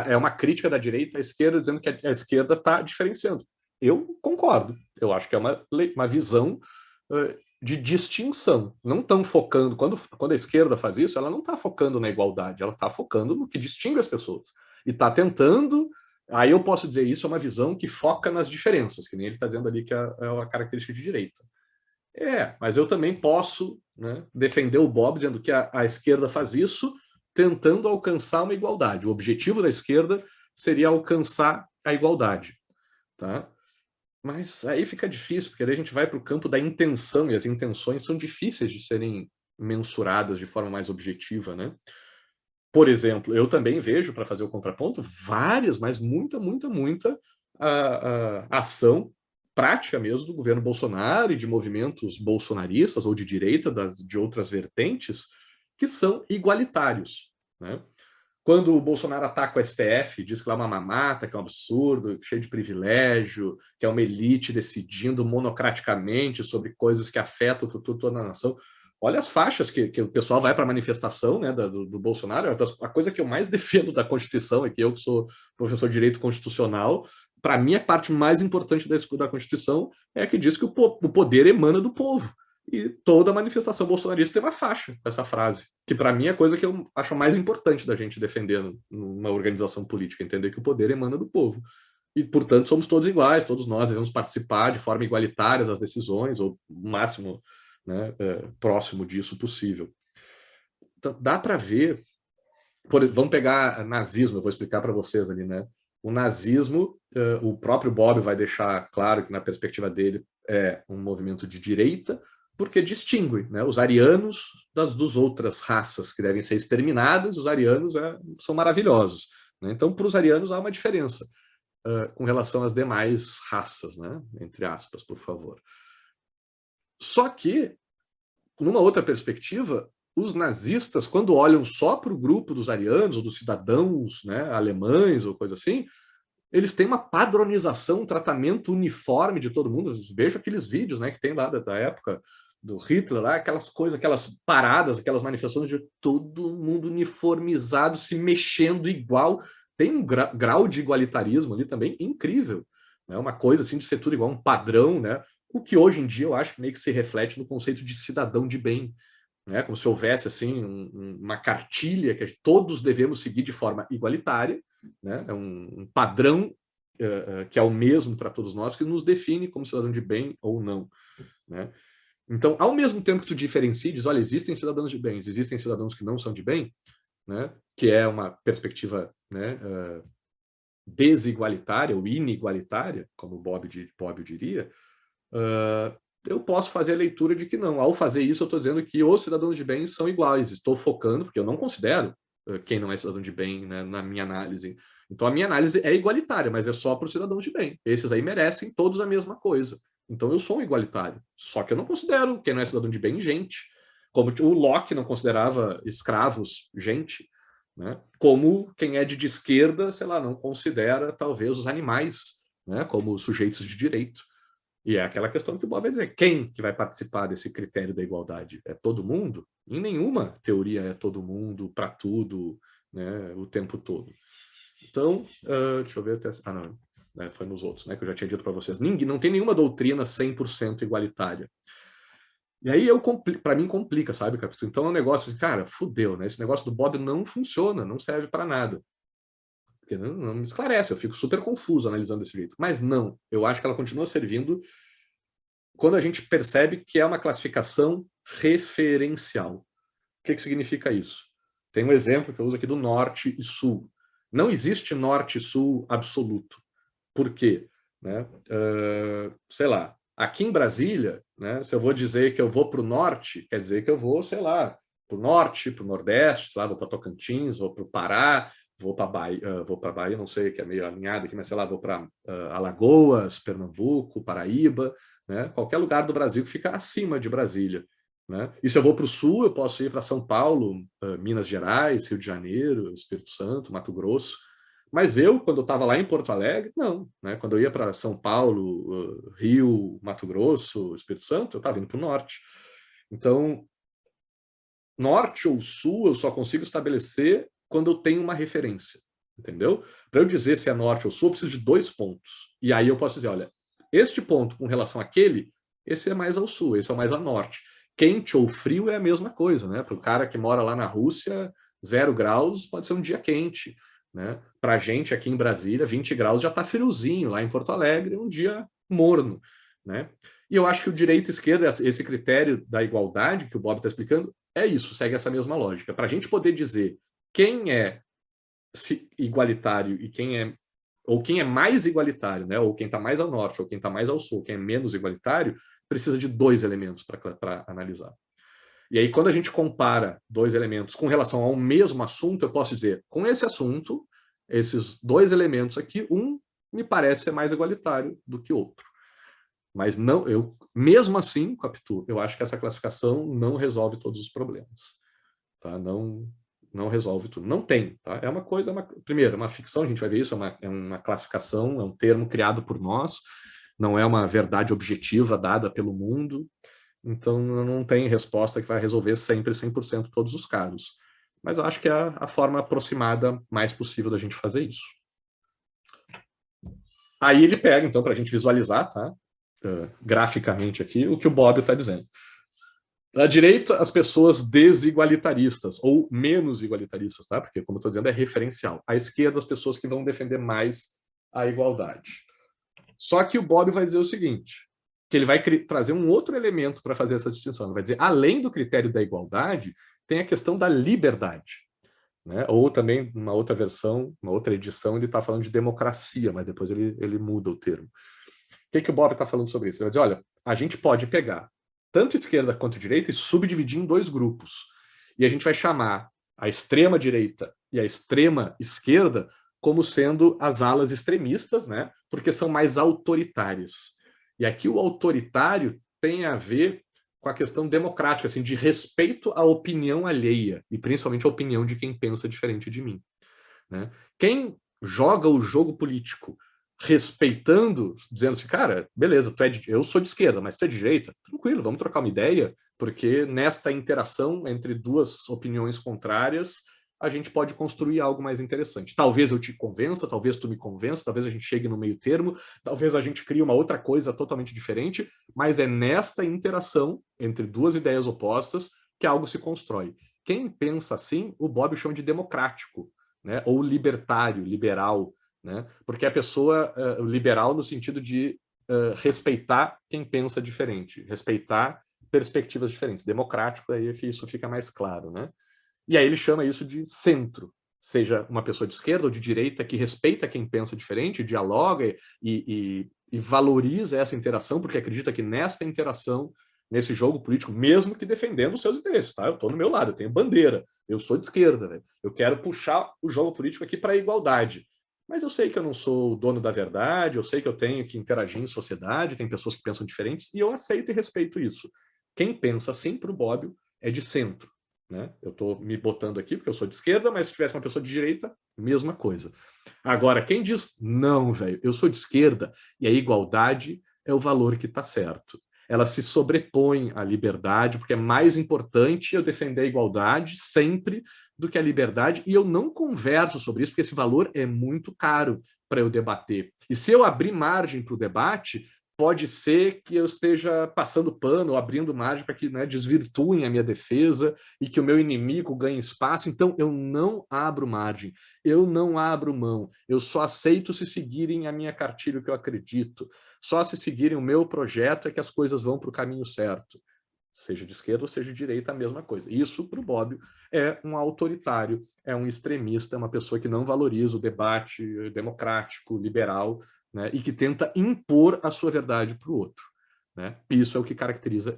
É uma crítica da direita à esquerda, dizendo que a esquerda está diferenciando. Eu concordo. Eu acho que é uma visão de distinção. Não estão focando... Quando a esquerda faz isso, ela não está focando na igualdade, ela está focando no que distingue as pessoas. E está tentando... Aí eu posso dizer isso é uma visão que foca nas diferenças, que nem ele está dizendo ali que é uma característica de direita. Mas eu também posso, né, defender o Bob dizendo que a esquerda faz isso tentando alcançar uma igualdade. O objetivo da esquerda seria alcançar a igualdade. Tá? Mas aí fica difícil, porque aí a gente vai para o campo da intenção, e as intenções são difíceis de serem mensuradas de forma mais objetiva. Né? Por exemplo, eu também vejo, para fazer o contraponto, mas muita ação prática mesmo do governo Bolsonaro e de movimentos bolsonaristas ou de direita de outras vertentes que são igualitários. Né? Quando o Bolsonaro ataca o STF, diz que lá é uma mamata, que é um absurdo, cheio de privilégio, que é uma elite decidindo monocraticamente sobre coisas que afetam o futuro de toda a nação. Olha as faixas que o pessoal vai para a manifestação, né, do Bolsonaro. A coisa que eu mais defendo da Constituição, é que eu que sou professor de Direito Constitucional, para mim a parte mais importante da Constituição é a que diz que o poder emana do povo. E toda manifestação bolsonarista tem uma faixa com essa frase, que para mim é a coisa que eu acho mais importante da gente defender numa organização política, entender que o poder emana do povo. E, portanto, somos todos iguais, todos nós devemos participar de forma igualitária das decisões, ou o máximo, né, próximo disso possível. Então, dá para ver, vamos pegar nazismo, eu vou explicar para vocês ali, né? O nazismo, o próprio Bob vai deixar claro que na perspectiva dele é um movimento de direita, porque distingue, né, os arianos das outras raças que devem ser exterminadas. Os arianos são maravilhosos, né? Então, para os arianos há uma diferença com relação às demais raças, né? Entre aspas, por favor. Só que, numa outra perspectiva, os nazistas, quando olham só para o grupo dos arianos, ou dos cidadãos, né, alemães, ou coisa assim, eles têm uma padronização, um tratamento uniforme de todo mundo. Vejo aqueles vídeos, né, que tem lá da época do Hitler, lá, aquelas coisas, aquelas paradas, aquelas manifestações de todo mundo uniformizado, se mexendo igual. Tem um grau de igualitarismo ali também incrível, né? Uma coisa assim de ser tudo igual, um padrão, né? O que hoje em dia eu acho que meio que se reflete no conceito de cidadão de bem, né? Como se houvesse assim uma cartilha que todos devemos seguir de forma igualitária, né? É um padrão que é o mesmo para todos nós, que nos define como cidadão de bem ou não, né? Então, ao mesmo tempo que tu diferencia, diz, olha, existem cidadãos de bem, existem cidadãos que não são de bem, né? Que é uma perspectiva, né, desigualitária ou inigualitária, como o Bob diria, eu posso fazer a leitura de que não. Ao fazer isso, eu estou dizendo que os cidadãos de bem são iguais. Estou focando, porque eu não considero quem não é cidadão de bem, né, na minha análise. Então, a minha análise é igualitária, mas é só para os cidadãos de bem. Esses aí merecem todos a mesma coisa. Então, eu sou um igualitário. Só que eu não considero quem não é cidadão de bem gente. Como o Locke não considerava escravos gente, né? Como quem é de esquerda, sei lá, não considera talvez os animais, né, como sujeitos de direito. E é aquela questão que o Bob vai dizer, quem que vai participar desse critério da igualdade? É todo mundo? Em nenhuma teoria é todo mundo, para tudo, né, o tempo todo. Então, deixa eu ver até... Ah, não, né, foi nos outros, né, que eu já tinha dito para vocês. Não tem nenhuma doutrina 100% igualitária. E aí, para mim, complica, sabe, Capitão? Então é um negócio assim, cara, fudeu, né? Esse negócio do Bob não funciona, não serve para nada. Porque não me esclarece, eu fico super confuso analisando desse jeito. Mas não, eu acho que ela continua servindo quando a gente percebe que é uma classificação referencial. O que significa isso? Tem um exemplo que eu uso aqui do norte e sul. Não existe norte e sul absoluto. Por quê? Né? Sei lá, aqui em Brasília, né, se eu vou dizer que eu vou para o norte, quer dizer que eu vou, sei lá, para o norte, para o nordeste, sei lá, vou para Tocantins, vou para o Pará, vou para Bahia, não sei, que é meio alinhado aqui, mas sei lá, vou para Alagoas, Pernambuco, Paraíba, né, qualquer lugar do Brasil que fica acima de Brasília. Né? E se eu vou para o sul, eu posso ir para São Paulo, Minas Gerais, Rio de Janeiro, Espírito Santo, Mato Grosso. Mas eu, quando eu estava lá em Porto Alegre, não. Né? Quando eu ia para São Paulo, Rio, Mato Grosso, Espírito Santo, eu estava indo para o norte. Então, norte ou sul, eu só consigo estabelecer quando eu tenho uma referência. Entendeu? Para eu dizer se é norte ou sul, eu preciso de 2 pontos. E aí eu posso dizer, olha, este ponto com relação àquele, esse é mais ao sul, esse é mais ao norte. Quente ou frio é a mesma coisa, né? Para o cara que mora lá na Rússia, 0 graus pode ser um dia quente. Né? Para a gente aqui em Brasília, 20 graus já está friozinho, lá em Porto Alegre, um dia morno. Né? E eu acho que o direito e esquerda, esse critério da igualdade que o Bob está explicando, é isso, segue essa mesma lógica. Para a gente poder dizer quem é igualitário e quem é mais igualitário, né? Ou quem está mais ao norte, ou quem está mais ao sul, quem é menos igualitário, precisa de 2 elementos para analisar. E aí, quando a gente compara 2 elementos com relação ao mesmo assunto, eu posso dizer, com esse assunto, esses 2 elementos aqui, um me parece ser mais igualitário do que outro. Mas não, mesmo assim, Capitu, eu acho que essa classificação não resolve todos os problemas. Tá? Não resolve tudo. Não tem. Tá? É uma coisa, primeiro, é uma ficção, a gente vai ver isso, é uma classificação, é um termo criado por nós, não é uma verdade objetiva dada pelo mundo. Então, não tem resposta que vai resolver sempre 100% todos os casos. Mas eu acho que é a forma aproximada mais possível da gente fazer isso. Aí ele pega, então, para a gente visualizar, tá? Graficamente aqui, o que o Bob está dizendo. À direita, as pessoas desigualitaristas, ou menos igualitaristas, tá? Porque, como eu estou dizendo, é referencial. À esquerda, as pessoas que vão defender mais a igualdade. Só que o Bob vai dizer o seguinte, que ele vai trazer um outro elemento para fazer essa distinção. Ele vai dizer, além do critério da igualdade, tem a questão da liberdade, né? Ou também, uma outra versão, uma outra edição, ele está falando de democracia, mas depois ele muda o termo. O que o Bob está falando sobre isso? Ele vai dizer, olha, a gente pode pegar tanto esquerda quanto direita e subdividir em 2 grupos. E a gente vai chamar a extrema direita e a extrema esquerda como sendo as alas extremistas, né? Porque são mais autoritárias. E aqui o autoritário tem a ver com a questão democrática, assim, de respeito à opinião alheia, e principalmente à opinião de quem pensa diferente de mim, né? Quem joga o jogo político respeitando, dizendo assim, cara, beleza, eu sou de esquerda, mas tu é de direita, tranquilo, vamos trocar uma ideia, porque nesta interação entre 2 opiniões contrárias, a gente pode construir algo mais interessante. Talvez eu te convença, talvez tu me convença, talvez a gente chegue no meio termo, talvez a gente crie uma outra coisa totalmente diferente, mas é nesta interação entre 2 ideias opostas que algo se constrói. Quem pensa assim, o Bob chama de democrático, né? Ou libertário, liberal, né? Porque a pessoa liberal no sentido de respeitar quem pensa diferente, respeitar perspectivas diferentes. Democrático, aí é que isso fica mais claro, né? E aí ele chama isso de centro, seja uma pessoa de esquerda ou de direita que respeita quem pensa diferente, dialoga e valoriza essa interação, porque acredita que nesta interação, nesse jogo político, mesmo que defendendo os seus interesses, tá? Eu estou no meu lado, eu tenho bandeira, eu sou de esquerda, né? Eu quero puxar o jogo político aqui para a igualdade. Mas eu sei que eu não sou o dono da verdade, eu sei que eu tenho que interagir em sociedade, tem pessoas que pensam diferentes, e eu aceito e respeito isso. Quem pensa assim, para o Bobbio, é de centro, né? Eu estou me botando aqui porque eu sou de esquerda, mas se tivesse uma pessoa de direita, mesma coisa. Agora, quem diz, não, velho, eu sou de esquerda, e a igualdade é o valor que está certo. Ela se sobrepõe à liberdade, porque é mais importante eu defender a igualdade sempre do que a liberdade, e eu não converso sobre isso, porque esse valor é muito caro para eu debater. E se eu abrir margem para o debate, pode ser que eu esteja passando pano ou abrindo margem para que, né, desvirtuem a minha defesa e que o meu inimigo ganhe espaço. Então, eu não abro margem, eu não abro mão, eu só aceito se seguirem a minha cartilha, o que eu acredito. Só se seguirem o meu projeto é que as coisas vão para o caminho certo. Seja de esquerda ou seja de direita, a mesma coisa. Isso, para o Bobbio, é um autoritário, é um extremista, é uma pessoa que não valoriza o debate democrático, liberal, né, e que tenta impor a sua verdade para o outro, né? Isso é o que caracteriza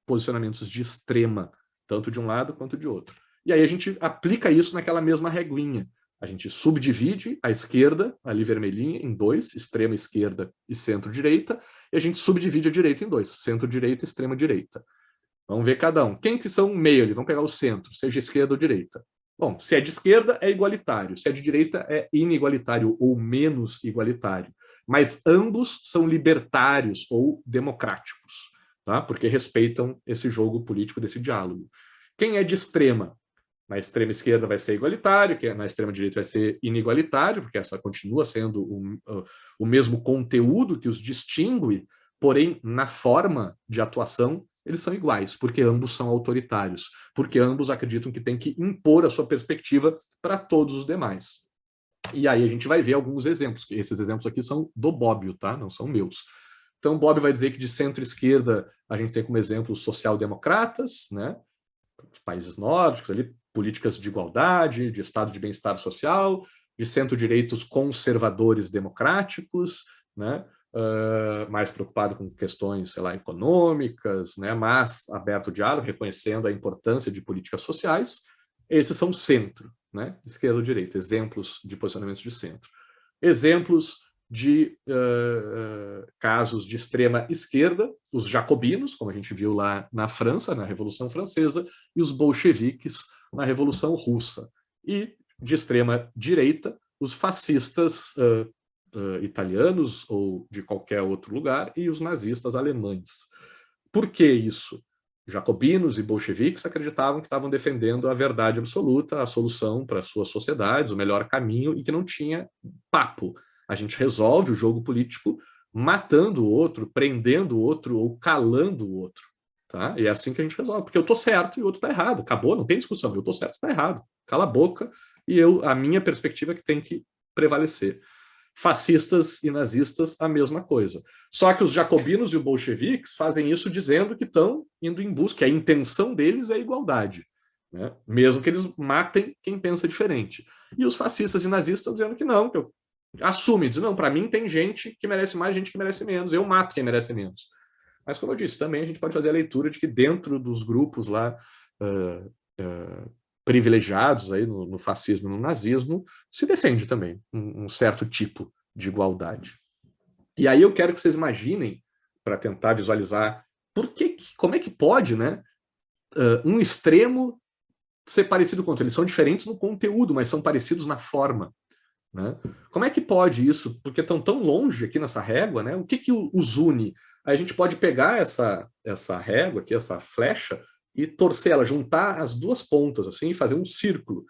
posicionamentos de extrema, tanto de um lado quanto de outro. E aí a gente aplica isso naquela mesma reguinha. A gente subdivide a esquerda, ali vermelhinha, em 2, extrema esquerda e centro-direita, e a gente subdivide a direita em 2, centro-direita e extrema-direita. Vamos ver cada um. Quem que são meio ali? Vamos pegar o centro, seja esquerda ou direita. Bom, se é de esquerda, é igualitário. Se é de direita, é inigualitário ou menos igualitário. Mas ambos são libertários ou democráticos, tá? Porque respeitam esse jogo político desse diálogo. Quem é de extrema? Na extrema esquerda vai ser igualitário, que na extrema direita vai ser inigualitário, porque essa continua sendo o mesmo conteúdo que os distingue, porém, na forma de atuação, eles são iguais, porque ambos são autoritários, porque ambos acreditam que tem que impor a sua perspectiva para todos os demais. E aí a gente vai ver alguns exemplos, que esses exemplos aqui são do Bobbio, tá? Não são meus. Então, Bobbio vai dizer que de centro-esquerda a gente tem como exemplo os social-democratas, né? Os países nórdicos, ali, políticas de igualdade, de estado de bem-estar social, de centro-direita os conservadores democráticos, né? Mais preocupado com questões, sei lá, econômicas, né? Mas aberto ao diálogo, reconhecendo a importância de políticas sociais. Esses são centro, né? Esquerda ou direita, exemplos de posicionamentos de centro. Exemplos de casos de extrema esquerda, os jacobinos, como a gente viu lá na França, na Revolução Francesa, e os bolcheviques na Revolução Russa. E de extrema direita, os fascistas italianos ou de qualquer outro lugar e os nazistas alemães. Por que isso? Jacobinos e bolcheviques acreditavam que estavam defendendo a verdade absoluta, a solução para as suas sociedades, o melhor caminho, e que não tinha papo. A gente resolve o jogo político matando o outro, prendendo o outro ou calando o outro. Tá? E é assim que a gente resolve, porque eu estou certo e o outro está errado. Acabou, não tem discussão. Eu estou certo e está errado. Cala a boca e a minha perspectiva é que tem que prevalecer. Fascistas e nazistas, a mesma coisa. Só que os jacobinos e os bolcheviques fazem isso dizendo que estão indo em busca, a intenção deles é a igualdade. né? Mesmo que eles matem quem pensa diferente. E os fascistas e nazistas estão dizendo que não, que assume, diz, não, para mim tem gente que merece mais, gente que merece menos, eu mato quem merece menos. Mas, como eu disse, também a gente pode fazer a leitura de que dentro dos grupos lá privilegiados aí no fascismo e no nazismo, se defende também um certo tipo de igualdade. E aí eu quero que vocês imaginem, para tentar visualizar como é que pode, né, um extremo ser parecido com outro. Eles são diferentes no conteúdo, mas são parecidos na forma. Né? Como é que pode isso? Porque estão tão longe aqui nessa régua, né? O que os une? Aí a gente pode pegar essa régua aqui, essa flecha, e torcer ela, juntar as duas pontas, assim, e fazer um círculo.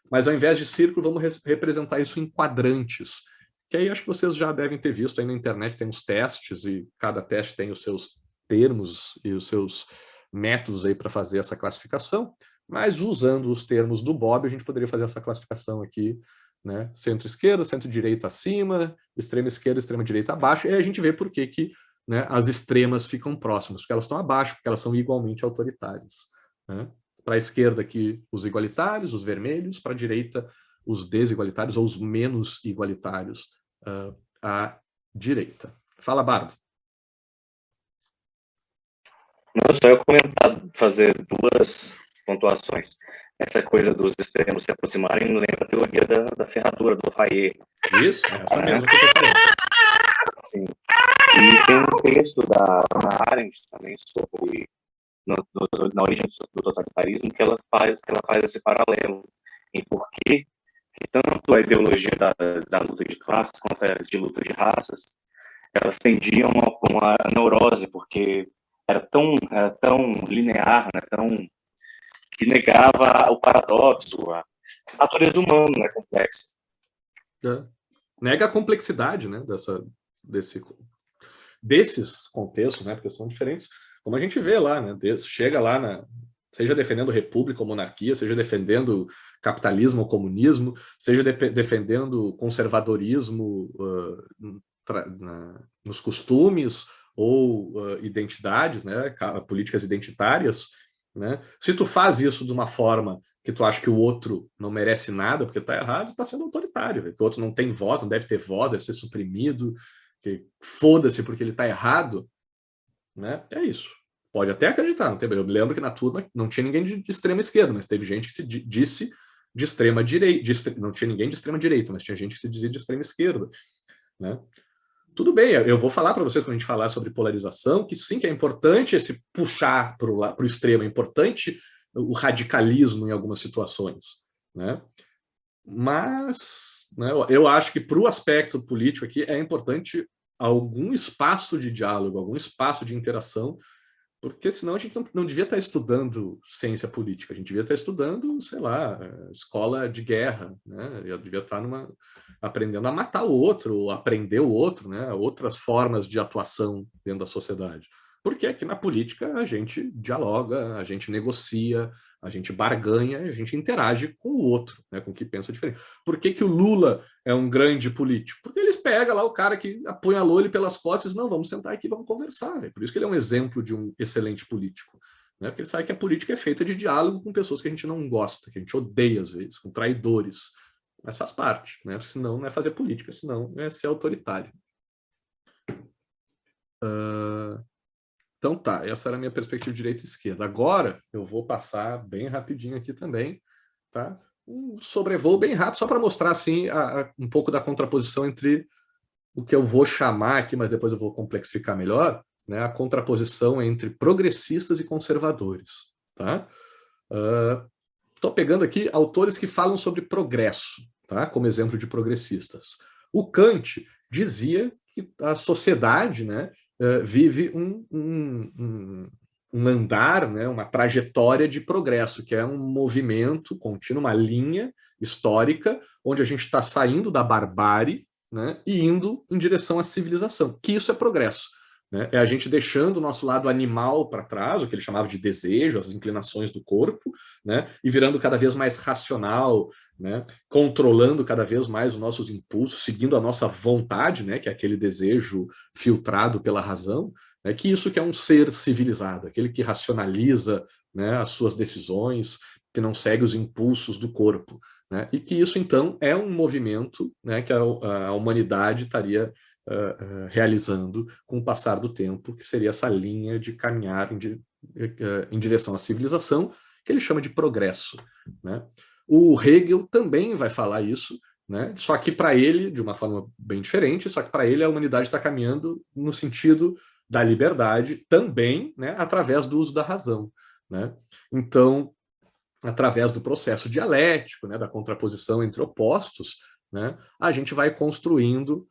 Mas ao invés de círculo, vamos representar isso em quadrantes. Que aí acho que vocês já devem ter visto aí na internet, tem uns testes, e cada teste tem os seus termos e os seus métodos aí para fazer essa classificação. Mas usando os termos do Bob, a gente poderia fazer essa classificação aqui, né? Centro-esquerda, centro-direita acima, extrema-esquerda, extrema-direita abaixo, e aí a gente vê por que né, as extremas ficam próximas, porque elas estão abaixo, porque elas são igualmente autoritárias. Né? Para a esquerda aqui, os igualitários, os vermelhos, para a direita, os desigualitários ou os menos igualitários à direita. Fala, Bardo. Não, só eu comentar, fazer duas pontuações. Essa coisa dos extremos se aproximarem lembra a teoria da ferradura, do Lafayette. Isso, essa mesmo que eu estou falando. Sim. E tem um texto da Hannah Arendt também sobre na origem do totalitarismo que ela faz esse paralelo em por que tanto a ideologia da luta de classes quanto a de luta de raças elas tendiam a uma neurose, porque era tão linear, né, que negava o paradoxo, a natureza humana, né, complexa. Nega a complexidade, né, desses contextos, né, porque são diferentes, como a gente vê lá, né, chega lá, seja defendendo república ou monarquia, seja defendendo capitalismo ou comunismo, seja defendendo conservadorismo nos costumes ou identidades, né, políticas identitárias, né? Se tu faz isso de uma forma que tu acha que o outro não merece nada, porque tá errado, tá sendo autoritário, que o outro não tem voz, não deve ter voz, deve ser suprimido, que foda-se porque ele tá errado, né? É isso. Pode até acreditar, não tem. Eu me lembro que na turma não tinha ninguém de extrema esquerda, mas teve gente que se disse de extrema direita, não tinha ninguém de extrema direita, mas tinha gente que se dizia de extrema esquerda, né? Tudo bem, eu vou falar para vocês, quando a gente falar sobre polarização, que sim, que é importante esse puxar para o extremo, é importante o radicalismo em algumas situações, né? Mas, né, eu acho que para o aspecto político aqui é importante algum espaço de diálogo, algum espaço de interação, porque senão a gente não devia estar estudando ciência política, a gente devia estar estudando, sei lá, escola de guerra, né? Eu devia estar aprendendo a matar o outro, ou aprender o outro, né? Outras formas de atuação dentro da sociedade. Porque aqui na política a gente dialoga, a gente negocia, a gente barganha, a gente interage com o outro, né, com o que pensa diferente. Por que o Lula é um grande político? Porque eles pegam lá o cara que apunhalou ele pelas costas e diz, não, vamos sentar aqui, vamos conversar. Né? Por isso que ele é um exemplo de um excelente político. Né? Porque ele sabe que a política é feita de diálogo com pessoas que a gente não gosta, que a gente odeia às vezes, com traidores. Mas faz parte, né? Porque senão não é fazer política, senão é ser autoritário. Então tá, essa era a minha perspectiva de direita e esquerda. Agora eu vou passar bem rapidinho aqui também, tá? Um sobrevoo bem rápido, só para mostrar assim um pouco da contraposição entre o que eu vou chamar aqui, mas depois eu vou complexificar melhor, né? A contraposição entre progressistas e conservadores, tá? Estou pegando aqui autores que falam sobre progresso, tá? Como exemplo de progressistas. O Kant dizia que a sociedade, né, vive um andar, né, uma trajetória de progresso, que é um movimento contínuo, uma linha histórica, onde a gente está saindo da barbárie, né, e indo em direção à civilização, que isso é progresso. Né? É a gente deixando o nosso lado animal para trás, o que ele chamava de desejo, as inclinações do corpo, né? E virando cada vez mais racional, né? Controlando cada vez mais os nossos impulsos, seguindo a nossa vontade, né? Que é aquele desejo filtrado pela razão, né? Que isso que é um ser civilizado, aquele que racionaliza, né, as suas decisões, que não segue os impulsos do corpo, né? E que isso, então, é um movimento, né, que a humanidade estaria realizando com o passar do tempo, que seria essa linha de caminhar em direção à civilização, que ele chama de progresso, né? O Hegel também vai falar isso, né? Só que para ele, de uma forma bem diferente, só que para ele a humanidade está caminhando no sentido da liberdade também, né, através do uso da razão, né? Então, através do processo dialético, né, da contraposição entre opostos, né, a gente vai construindo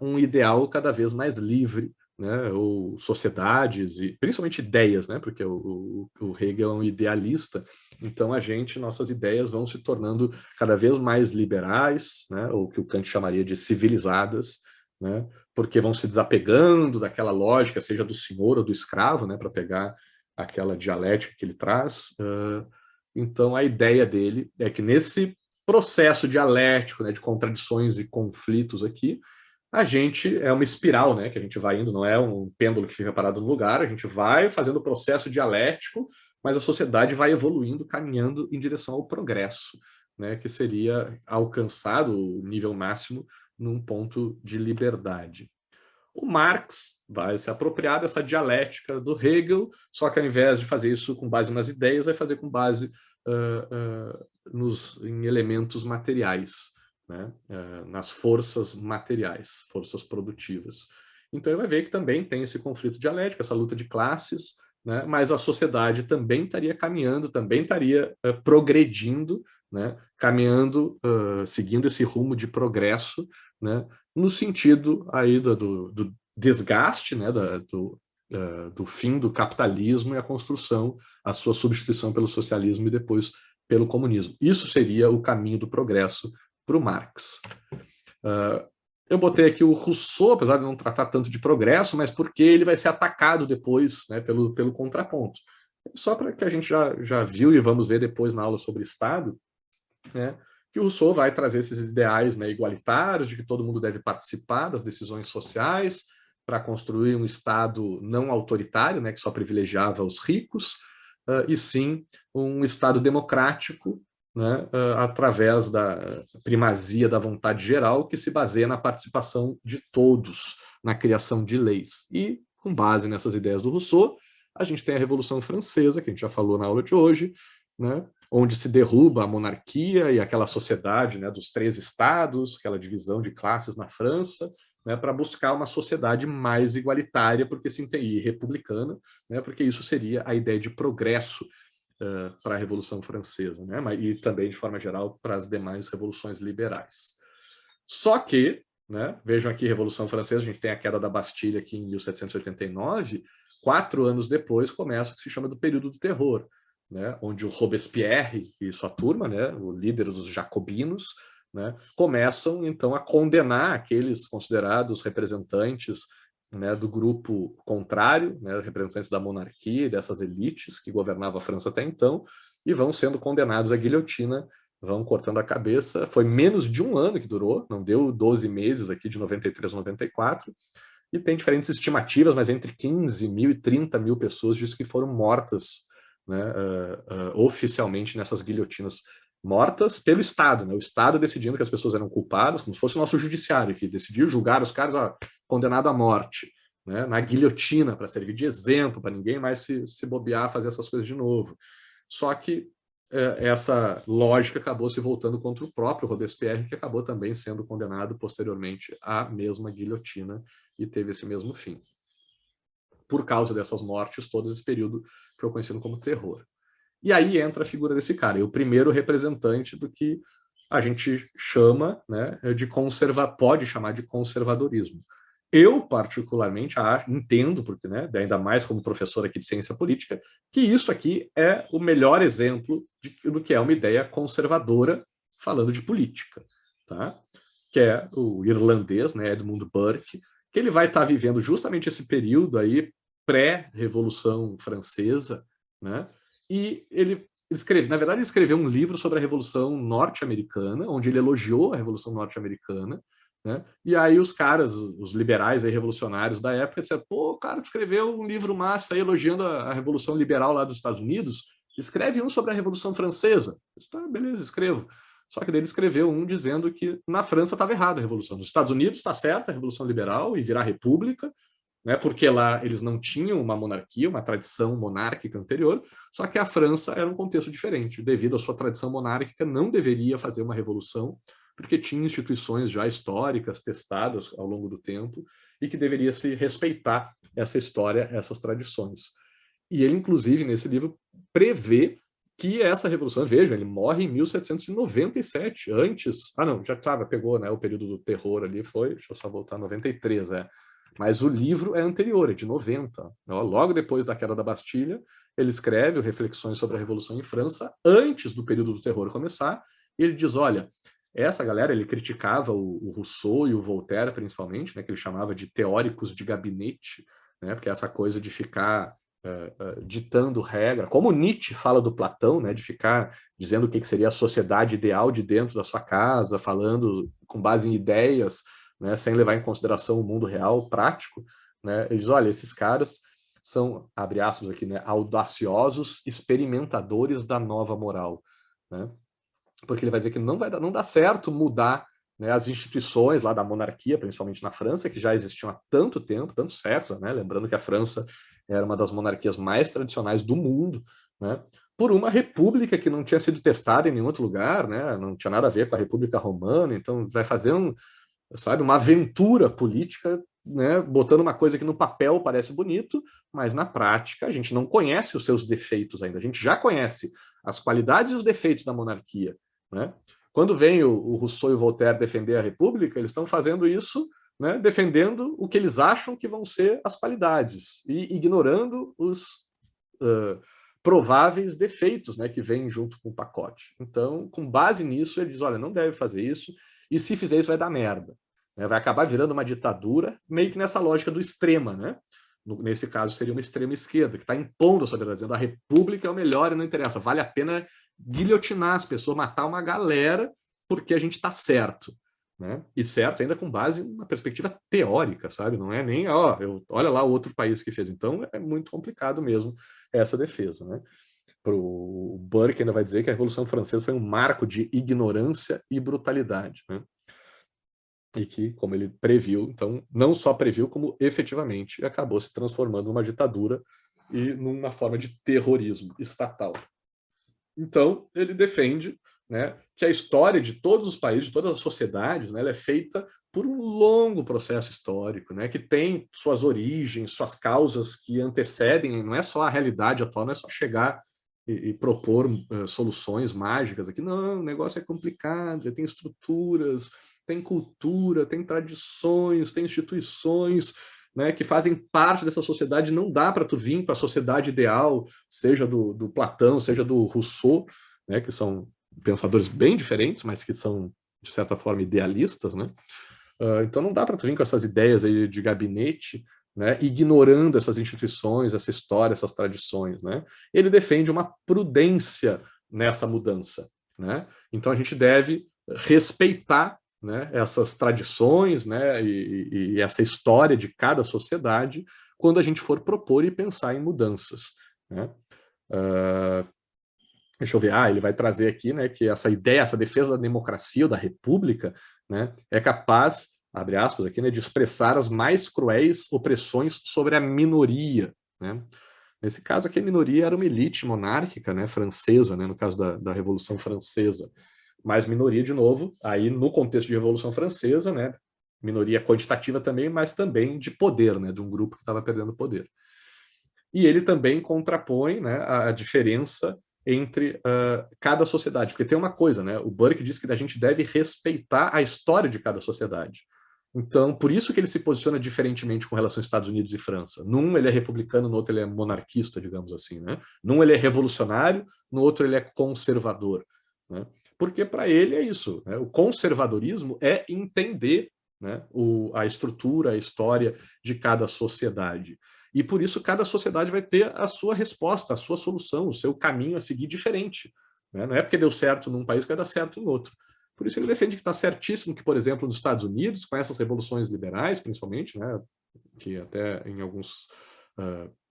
um ideal cada vez mais livre, né, ou sociedades e principalmente ideias, né, porque o Hegel é um idealista, então nossas ideias vão se tornando cada vez mais liberais, né, ou que o Kant chamaria de civilizadas, né, porque vão se desapegando daquela lógica, seja do senhor ou do escravo, né, para pegar aquela dialética que ele traz. Então, a ideia dele é que nesse processo dialético, né, de contradições e conflitos aqui, a gente é uma espiral, né, que a gente vai indo, não é um pêndulo que fica parado no lugar, a gente vai fazendo o processo dialético, mas a sociedade vai evoluindo, caminhando em direção ao progresso, né, que seria alcançado o nível máximo num ponto de liberdade. O Marx vai se apropriar dessa dialética do Hegel, só que ao invés de fazer isso com base nas ideias, vai fazer com base em elementos materiais, né? Nas forças materiais, forças produtivas. Então ele vai ver que também tem esse conflito dialético, essa luta de classes, né? Mas a sociedade também estaria caminhando, também estaria progredindo, né? Caminhando, seguindo esse rumo de progresso, né? No sentido aí do desgaste, né? Do fim do capitalismo e a construção, a sua substituição pelo socialismo e depois pelo comunismo. Isso seria o caminho do progresso para o Marx. Eu botei aqui o Rousseau, apesar de não tratar tanto de progresso, mas porque ele vai ser atacado depois, né, pelo contraponto. Só para que a gente já viu e vamos ver depois na aula sobre Estado, né, que o Rousseau vai trazer esses ideais, né, igualitários, de que todo mundo deve participar das decisões sociais, para construir um Estado não autoritário, né, que só privilegiava os ricos, e sim um Estado democrático, né, através da primazia da vontade geral, que se baseia na participação de todos na criação de leis. E, com base nessas ideias do Rousseau, a gente tem a Revolução Francesa, que a gente já falou na aula de hoje, né, onde se derruba a monarquia e aquela sociedade, né, dos 3 estados, aquela divisão de classes na França, né, para buscar uma sociedade mais igualitária e republicana, né, porque isso seria a ideia de progresso para a Revolução Francesa, né, e também, de forma geral, para as demais revoluções liberais. Só que, né, vejam aqui, Revolução Francesa, a gente tem a queda da Bastilha aqui em 1789, 4 anos depois começa o que se chama do período do terror, né, onde o Robespierre e sua turma, né, o líder dos jacobinos, né, começam, então, a condenar aqueles considerados representantes, né, do grupo contrário, né, representantes da monarquia e dessas elites que governavam a França até então, e vão sendo condenados à guilhotina, vão cortando a cabeça. Foi menos de 1 ano que durou, não deu 12 meses aqui, de 93 a 94, e tem diferentes estimativas, mas entre 15 mil e 30 mil pessoas diz que foram mortas, né, oficialmente nessas guilhotinas, mortas pelo Estado, né? O Estado decidindo que as pessoas eram culpadas, como se fosse o nosso judiciário, que decidiu julgar os caras condenados à morte, né? Na guilhotina, para servir de exemplo, para ninguém mais se bobear, fazer essas coisas de novo. Só que essa lógica acabou se voltando contra o próprio Robespierre, que acabou também sendo condenado posteriormente à mesma guilhotina e teve esse mesmo fim. Por causa dessas mortes, todo esse período foi conhecido como terror. E aí entra a figura desse cara, o primeiro representante do que a gente chama, né, pode chamar de conservadorismo. Eu, particularmente, entendo, porque, né, ainda mais como professor aqui de ciência política, que isso aqui é o melhor exemplo do que é uma ideia conservadora falando de política, tá? Que é o irlandês, né, Edmund Burke, que ele vai estar vivendo justamente esse período aí pré-Revolução Francesa, né? E ele escreveu um livro sobre a Revolução Norte-Americana, onde ele elogiou a Revolução Norte-Americana, né? E aí os caras, os liberais aí, revolucionários da época, disseram: pô, o cara escreveu um livro massa aí, elogiando a Revolução Liberal lá dos Estados Unidos, escreve um sobre a Revolução Francesa. Eu disse, tá, beleza, escrevo. Só que daí ele escreveu um dizendo que na França estava errada a Revolução. Nos Estados Unidos está certa a Revolução Liberal e virar república, né, porque lá eles não tinham uma monarquia, uma tradição monárquica anterior, só que a França era um contexto diferente. Devido à sua tradição monárquica, não deveria fazer uma revolução, porque tinha instituições já históricas, testadas ao longo do tempo, e que deveria se respeitar essa história, essas tradições. E ele, inclusive, nesse livro, prevê que essa revolução, vejam, ele morre em 1797, antes... Ah, não, já estava, pegou, né, o período do terror ali, foi, deixa eu só voltar, 93, Mas o livro é anterior, é de 90. Logo depois da queda da Bastilha, ele escreve Reflexões sobre a Revolução em França, antes do período do terror começar, e ele diz, olha, essa galera, ele criticava o Rousseau e o Voltaire, principalmente, né, que ele chamava de teóricos de gabinete, né, porque essa coisa de ficar ditando regra, como Nietzsche fala do Platão, né, de ficar dizendo o que seria a sociedade ideal de dentro da sua casa, falando com base em ideias, né, sem levar em consideração o mundo real, prático, né, ele diz, olha, esses caras são, abre aspas aqui, né, audaciosos experimentadores da nova moral, né, porque ele vai dizer que não dá certo mudar, né, as instituições lá da monarquia, principalmente na França, que já existiam há tanto tempo, tantos séculos, né, lembrando que a França era uma das monarquias mais tradicionais do mundo, né, por uma república que não tinha sido testada em nenhum outro lugar, né, não tinha nada a ver com a República Romana, então vai fazer uma aventura política, né, botando uma coisa que no papel parece bonito, mas na prática a gente não conhece os seus defeitos ainda, a gente já conhece as qualidades e os defeitos da monarquia, né? Quando vem o Rousseau e o Voltaire defender a República, eles estão fazendo isso, né, defendendo o que eles acham que vão ser as qualidades e ignorando os prováveis defeitos, né, que vêm junto com o pacote. Então, com base nisso, ele diz, olha, não deve fazer isso, e se fizer isso vai dar merda, né? Vai acabar virando uma ditadura, meio que nessa lógica do extrema, né? Nesse caso seria uma extrema esquerda, que está impondo a sua verdade, dizendo a República é o melhor e não interessa, vale a pena guilhotinar as pessoas, matar uma galera, porque a gente está certo, né? E certo ainda com base numa perspectiva teórica, sabe? Não é nem, olha lá o outro país que fez. Então é muito complicado mesmo essa defesa, né? O Burke ainda vai dizer que a Revolução Francesa foi um marco de ignorância e brutalidade, né? E que, como ele previu, então, não só previu, como efetivamente acabou se transformando numa ditadura e numa forma de terrorismo estatal. Então, ele defende, né, que a história de todos os países, de todas as sociedades, né, ela é feita por um longo processo histórico, né, que tem suas origens, suas causas que antecedem, não é só a realidade atual, não é só chegar e propor soluções mágicas aqui, não, o negócio é complicado, já tem estruturas, tem cultura, tem tradições, tem instituições, né, que fazem parte dessa sociedade. Não dá para tu vir para a sociedade ideal, seja do Platão, seja do Rousseau, né, que são pensadores bem diferentes, mas que são, de certa forma, idealistas, né? Então não dá para tu vir com essas ideias aí de gabinete, né, ignorando essas instituições, essa história, essas tradições, né? Ele defende uma prudência nessa mudança, né? Então a gente deve respeitar, né, essas tradições, né, e essa história de cada sociedade quando a gente for propor e pensar em mudanças, né? Deixa eu ver, ele vai trazer aqui, né, que essa ideia, essa defesa da democracia ou da república, né, é capaz, abre aspas aqui, né, de expressar as mais cruéis opressões sobre a minoria, né? Nesse caso aqui a minoria era uma elite monárquica, né, francesa, né, no caso da Revolução Francesa. Mas minoria, de novo, aí no contexto de Revolução Francesa, né, minoria quantitativa também, mas também de poder, né, de um grupo que estava perdendo poder. E ele também contrapõe, né, a diferença entre cada sociedade, porque tem uma coisa, né, o Burke diz que a gente deve respeitar a história de cada sociedade. Então, por isso que ele se posiciona diferentemente com relação aos Estados Unidos e França. Num ele é republicano, no outro ele é monarquista, digamos assim, né? Num ele é revolucionário, no outro ele é conservador, né? Porque para ele é isso, né? O conservadorismo é entender, né, a estrutura, a história de cada sociedade. E por isso cada sociedade vai ter a sua resposta, a sua solução, o seu caminho a seguir diferente, né? Não é porque deu certo num país que vai dar certo no outro. Por isso ele defende que está certíssimo que, por exemplo, nos Estados Unidos, com essas revoluções liberais, principalmente, né, que até em alguns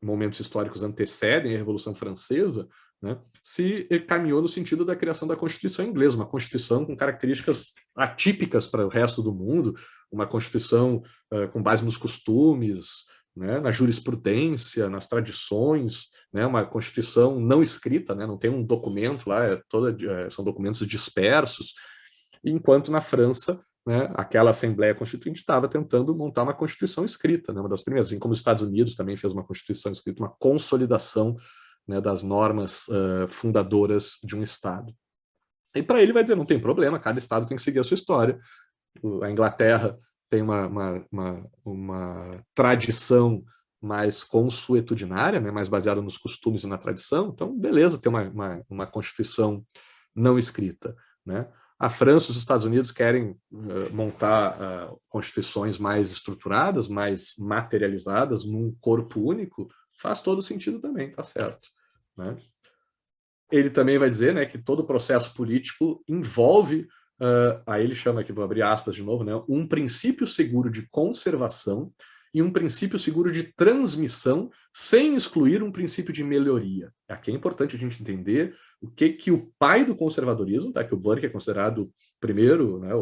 momentos históricos antecedem a Revolução Francesa, né, se caminhou no sentido da criação da Constituição inglesa, uma Constituição com características atípicas para o resto do mundo, uma Constituição com base nos costumes, né, na jurisprudência, nas tradições, né, uma Constituição não escrita, né, não tem um documento lá, são documentos dispersos, enquanto na França, né, aquela Assembleia Constituinte estava tentando montar uma Constituição escrita, né, uma das primeiras, assim como os Estados Unidos também fez uma Constituição escrita, uma consolidação, né, das normas fundadoras de um Estado. E para ele vai dizer, não tem problema, cada Estado tem que seguir a sua história. A Inglaterra tem uma tradição mais consuetudinária, né, mais baseada nos costumes e na tradição, então beleza, tem uma Constituição não escrita, né? A França e os Estados Unidos querem montar constituições mais estruturadas, mais materializadas, num corpo único, faz todo sentido também, tá certo, né? Ele também vai dizer, né, que todo processo político envolve, aí ele chama aqui, vou abrir aspas de novo, né, um princípio seguro de conservação e um princípio seguro de transmissão, sem excluir um princípio de melhoria. Aqui é importante a gente entender o que o pai do conservadorismo, tá, que o Burke é considerado o primeiro, né,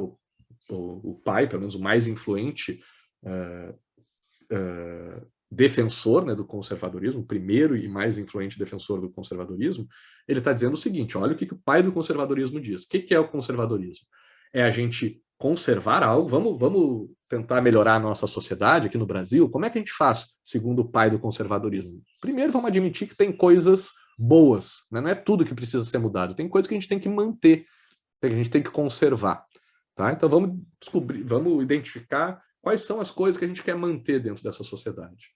o pai, pelo menos o mais influente defensor, né, do conservadorismo, o primeiro e mais influente defensor do conservadorismo, ele está dizendo o seguinte, olha o que o pai do conservadorismo diz. O que é o conservadorismo? É a gente conservar algo, vamos tentar melhorar a nossa sociedade aqui no Brasil, como é que a gente faz, segundo o pai do conservadorismo? Primeiro, vamos admitir que tem coisas boas, né? Não é tudo que precisa ser mudado, tem coisas que a gente tem que manter, que a gente tem que conservar. Tá? Então vamos descobrir, vamos identificar quais são as coisas que a gente quer manter dentro dessa sociedade.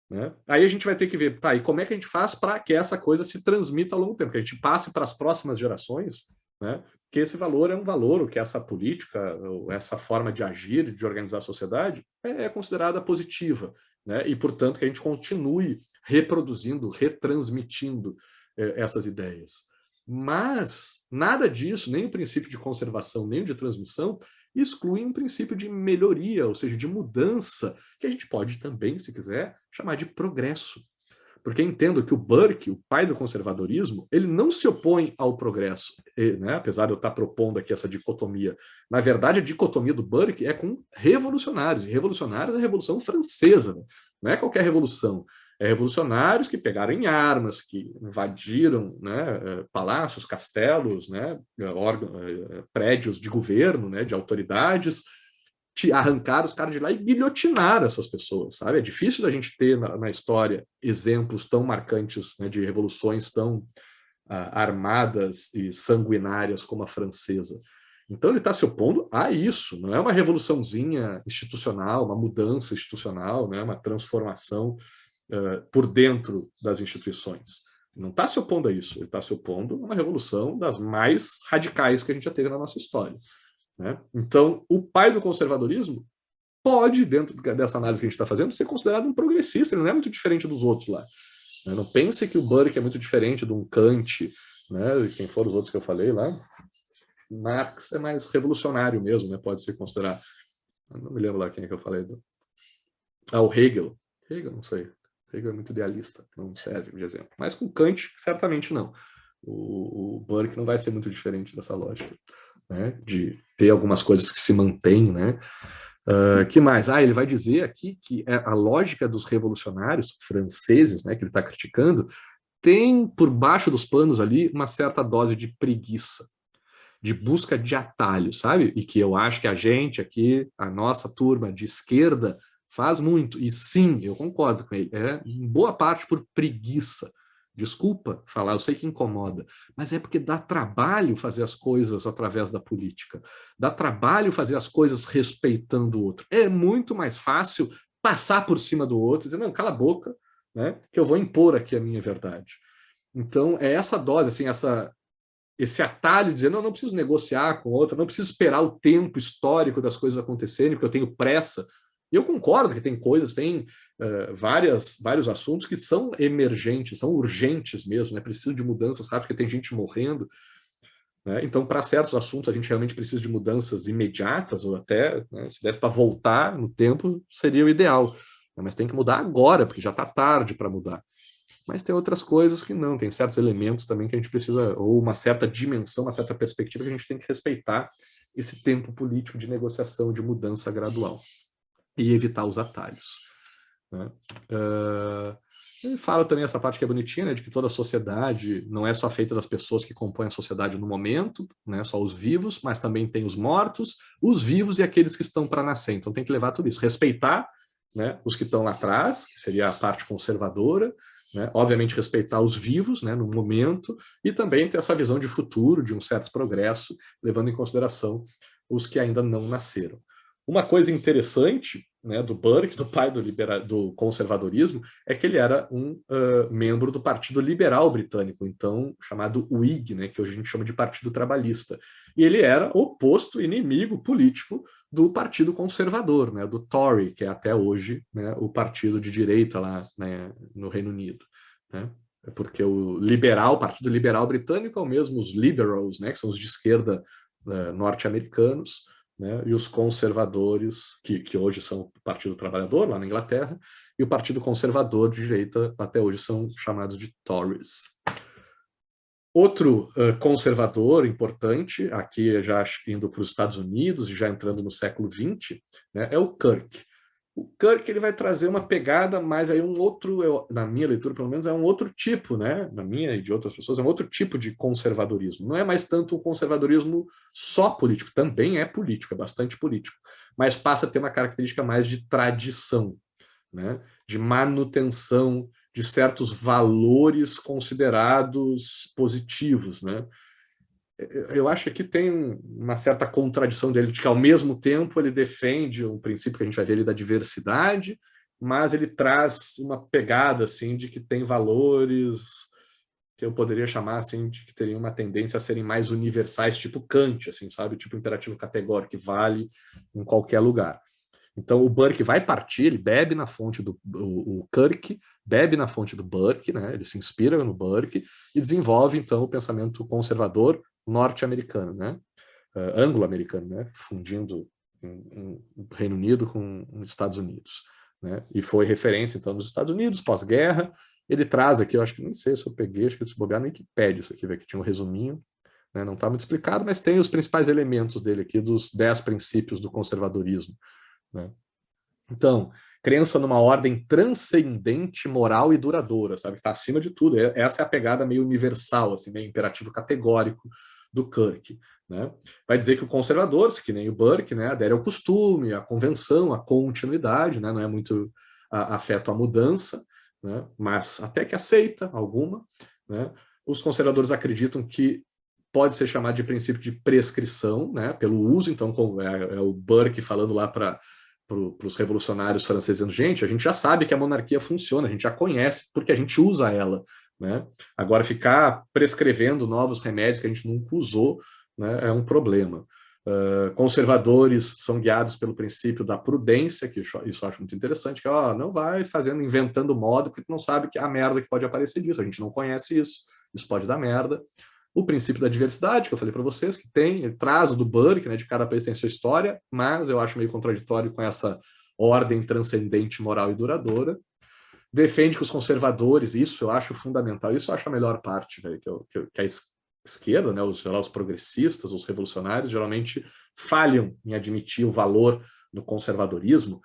Né? Aí a gente vai ter que ver, tá, e como é que a gente faz para que essa coisa se transmita ao longo do tempo, que a gente passe para as próximas gerações, né, que esse valor é um valor, o que essa política, ou essa forma de agir, de organizar a sociedade, é considerada positiva, né, e, portanto, que a gente continue reproduzindo, retransmitindo essas ideias. Mas nada disso, nem o princípio de conservação, nem o de transmissão, exclui um princípio de melhoria, ou seja, de mudança, que a gente pode também, se quiser, chamar de progresso. Porque entendo que o Burke, o pai do conservadorismo, ele não se opõe ao progresso, né? Apesar de eu estar propondo aqui essa dicotomia. Na verdade, a dicotomia do Burke é com revolucionários, e revolucionários é a Revolução Francesa, né? Não é qualquer revolução. É revolucionários que pegaram em armas, que invadiram, né, palácios, castelos, né, prédios de governo, né, de autoridades, arrancaram os caras de lá e guilhotinaram essas pessoas, sabe? É difícil da gente ter na história exemplos tão marcantes, né, de revoluções tão armadas e sanguinárias como a francesa. Então ele está se opondo a isso, não é uma revoluçãozinha institucional, uma mudança institucional, né, uma transformação por dentro das instituições. Não está se opondo a isso, ele está se opondo a uma revolução das mais radicais que a gente já teve na nossa história. Né? Então, o pai do conservadorismo pode, dentro dessa análise que a gente está fazendo, ser considerado um progressista, ele não é muito diferente dos outros lá. Né? Não pense que o Burke é muito diferente de um Kant, né? Quem foram os outros que eu falei lá. Marx é mais revolucionário mesmo, né? Pode ser considerado. Eu não me lembro lá quem é que eu falei. O Hegel. Hegel, não sei. Hegel é muito idealista, não serve de exemplo. Mas com Kant, certamente não. O Burke não vai ser muito diferente dessa lógica, né? De ter algumas coisas que se mantêm, né? Que mais? Ele vai dizer aqui que a lógica dos revolucionários franceses, né, que ele está criticando, tem por baixo dos panos ali uma certa dose de preguiça, de busca de atalho, sabe? E que eu acho que a gente aqui, a nossa turma de esquerda, faz muito. E sim, eu concordo com ele. É em boa parte por preguiça. Desculpa falar, eu sei que incomoda, mas é porque dá trabalho fazer as coisas através da política. Dá trabalho fazer as coisas respeitando o outro. É muito mais fácil passar por cima do outro e dizer, não, cala a boca, né, que eu vou impor aqui a minha verdade. Então, é essa dose, assim, esse atalho de dizer, não preciso negociar com o outro, não preciso esperar o tempo histórico das coisas acontecerem, porque eu tenho pressa. E eu concordo que tem coisas, tem vários assuntos que são emergentes, são urgentes mesmo, né? Preciso de mudanças rápidas, porque tem gente morrendo. Né? Então, para certos assuntos, a gente realmente precisa de mudanças imediatas, ou até, né, se desse para voltar no tempo, seria o ideal. Mas tem que mudar agora, porque já está tarde para mudar. mas tem outras coisas que não, tem certos elementos também que a gente precisa, ou uma certa dimensão, uma certa perspectiva que a gente tem que respeitar esse tempo político de negociação, de mudança gradual, e evitar os atalhos, né? Ele fala também essa parte que é bonitinha, né, de que toda a sociedade não é só feita das pessoas que compõem a sociedade no momento, né, só os vivos, mas também tem os mortos, os vivos e aqueles que estão para nascer. Então tem que levar tudo isso, respeitar, né, os que estão lá atrás, que seria a parte conservadora, né, obviamente respeitar os vivos, né, no momento, e também ter essa visão de futuro, de um certo progresso, levando em consideração os que ainda não nasceram. Uma coisa interessante, né, do Burke, do pai do conservadorismo, é que ele era um membro do Partido Liberal Britânico, então chamado Whig, né, que hoje a gente chama de Partido Trabalhista. E ele era oposto, inimigo político do Partido Conservador, né, do Tory, que é até hoje, né, o partido de direita lá, né, no Reino Unido, né? Porque o Partido Liberal Britânico é o mesmo os liberals, né, que são os de esquerda norte-americanos, né, e os conservadores, que hoje são o Partido Trabalhador, lá na Inglaterra, e o Partido Conservador de direita, até hoje, são chamados de Tories. Outro conservador importante, aqui já indo para os Estados Unidos e já entrando no século XX, né, é o Kirk. O Kirk ele vai trazer uma pegada, mas aí um outro, na minha leitura pelo menos, é um outro tipo, né? Na minha e de outras pessoas, é um outro tipo de conservadorismo. Não é mais tanto um conservadorismo só político, também é político, é bastante político, mas passa a ter uma característica mais de tradição, né? De manutenção de certos valores considerados positivos, né? Eu acho que aqui tem uma certa contradição dele, de que ao mesmo tempo ele defende um princípio que a gente vai ver ali da diversidade, mas ele traz uma pegada assim de que tem valores que eu poderia chamar assim de que teriam uma tendência a serem mais universais, tipo Kant, assim, sabe, tipo imperativo categórico que vale em qualquer lugar. Então o Burke vai partir, ele bebe na fonte o Kirk bebe na fonte do Burke, né? Ele se inspira no Burke e desenvolve então o pensamento conservador norte-americano, né? Anglo-americano, né? Fundindo o Reino Unido com os Estados Unidos, né? E foi referência então nos Estados Unidos pós-guerra. Ele traz aqui, eu acho que nem sei se eu peguei, acho que se bobear na Wikipédia isso aqui, que tinha um resuminho, né? Não está muito explicado, mas tem os principais elementos dele aqui dos 10 princípios do conservadorismo, né? Então, crença numa ordem transcendente, moral e duradoura, sabe? Que está acima de tudo. Essa é a pegada meio universal, assim, meio imperativo categórico do Kirk, né? Vai dizer que o conservador, que nem o Burke, né, adere ao costume, à convenção, à continuidade, né? Não é muito afeto à mudança, né? Mas até que aceita alguma, né? Os conservadores acreditam que pode ser chamado de princípio de prescrição, né? Pelo uso, então, é o Burke falando lá para os revolucionários franceses, dizendo, gente, a gente já sabe que a monarquia funciona, a gente já conhece porque a gente usa ela, né? Agora ficar prescrevendo novos remédios que a gente nunca usou, né, é um problema. Conservadores são guiados pelo princípio da prudência, que isso eu acho muito interessante, que não vai inventando moda, porque tu não sabe que a merda que pode aparecer disso, a gente não conhece isso pode dar merda. O princípio da diversidade, que eu falei para vocês, que ele traz o do Burke, né, de cada país tem sua história, mas eu acho meio contraditório com essa ordem transcendente, moral e duradoura. Defende que os conservadores, isso eu acho fundamental, isso eu acho a melhor parte, véio, que a esquerda, né, os progressistas, os revolucionários, geralmente falham em admitir o valor do conservadorismo,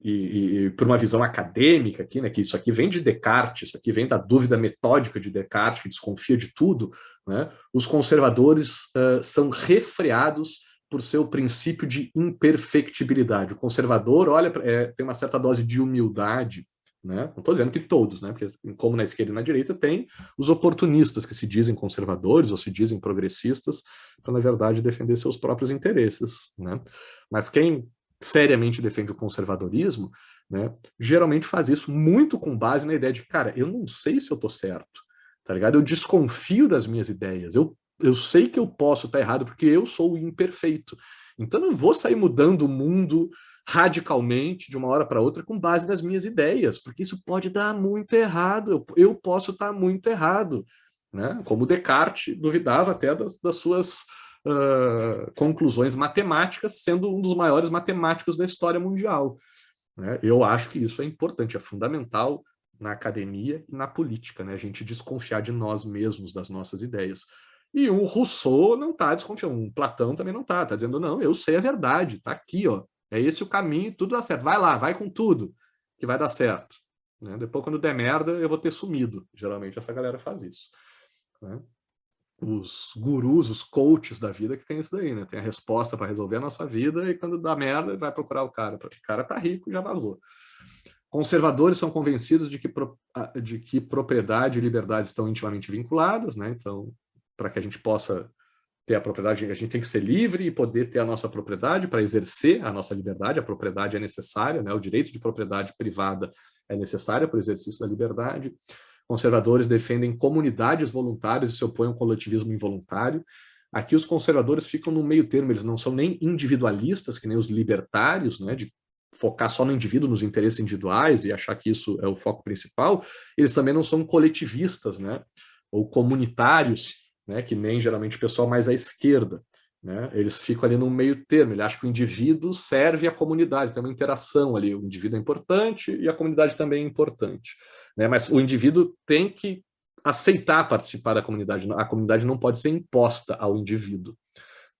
e por uma visão acadêmica aqui, né, que isso aqui vem de Descartes, isso aqui vem da dúvida metódica de Descartes, que desconfia de tudo, né? Os conservadores são refreados por seu princípio de imperfectibilidade. O conservador, olha, tem uma certa dose de humildade, né? Não estou dizendo que todos, né? Porque como na esquerda e na direita tem os oportunistas que se dizem conservadores ou se dizem progressistas para, na verdade, defender seus próprios interesses, né? Mas quem seriamente defende o conservadorismo, né, geralmente faz isso muito com base na ideia de, cara, eu não sei se eu tô certo, tá ligado? Eu desconfio das minhas ideias, eu sei que eu posso estar errado porque eu sou o imperfeito, então eu não vou sair mudando o mundo radicalmente de uma hora para outra com base nas minhas ideias, porque isso pode dar muito errado, eu posso estar muito errado, né? Como Descartes duvidava até das suas conclusões matemáticas, sendo um dos maiores matemáticos da história mundial, né? Eu acho que isso é importante, é fundamental na academia e na política, né? A gente desconfiar de nós mesmos, das nossas ideias. E o Rousseau não está desconfiando, o Platão também não está dizendo, não, eu sei a verdade, está aqui, ó, é esse o caminho, tudo dá certo, vai lá, vai com tudo, que vai dar certo. Né? Depois, quando der merda, eu vou ter sumido. Geralmente essa galera faz isso. Né? Os gurus, os coaches da vida que tem isso daí, né? Tem a resposta para resolver a nossa vida e quando dá merda, vai procurar o cara, porque o cara tá rico e já vazou. Conservadores são convencidos de que propriedade e liberdade estão intimamente vinculadas, né? Então, para que a gente possa ter a propriedade, a gente tem que ser livre e poder ter a nossa propriedade para exercer a nossa liberdade. A propriedade é necessária, né? O direito de propriedade privada é necessário para o exercício da liberdade. Conservadores defendem comunidades voluntárias e se opõem ao coletivismo involuntário. Aqui os conservadores ficam no meio termo, eles não são nem individualistas, que nem os libertários, né, de focar só no indivíduo, nos interesses individuais e achar que isso é o foco principal. Eles também não são coletivistas, né, ou comunitários, né, que nem geralmente o pessoal mais à esquerda. Né? Eles ficam ali no meio termo, ele acha que o indivíduo serve à comunidade, tem uma interação ali, o indivíduo é importante e a comunidade também é importante. Né? Mas o indivíduo tem que aceitar participar da comunidade, a comunidade não pode ser imposta ao indivíduo.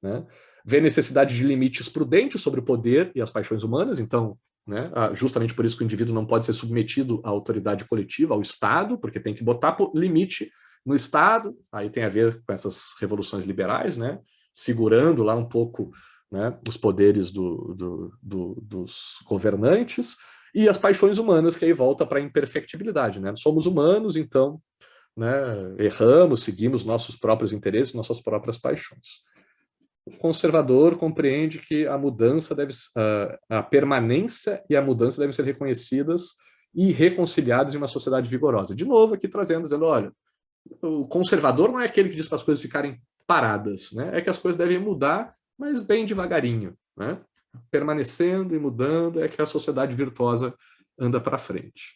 Né? Vê necessidade de limites prudentes sobre o poder e as paixões humanas, então, né, justamente por isso que o indivíduo não pode ser submetido à autoridade coletiva, ao Estado, porque tem que botar limite no Estado, aí tem a ver com essas revoluções liberais, né? Segurando lá um pouco, né, os poderes dos governantes, e as paixões humanas, que aí volta para a imperfectibilidade. Né? Somos humanos, então, né, erramos, seguimos nossos próprios interesses, nossas próprias paixões. O conservador compreende que a mudança a permanência e a mudança devem ser reconhecidas e reconciliadas em uma sociedade vigorosa. De novo, aqui dizendo, olha, o conservador não é aquele que diz para as coisas ficarem paradas, né? É que as coisas devem mudar, mas bem devagarinho, né? Permanecendo e mudando é que a sociedade virtuosa anda para frente.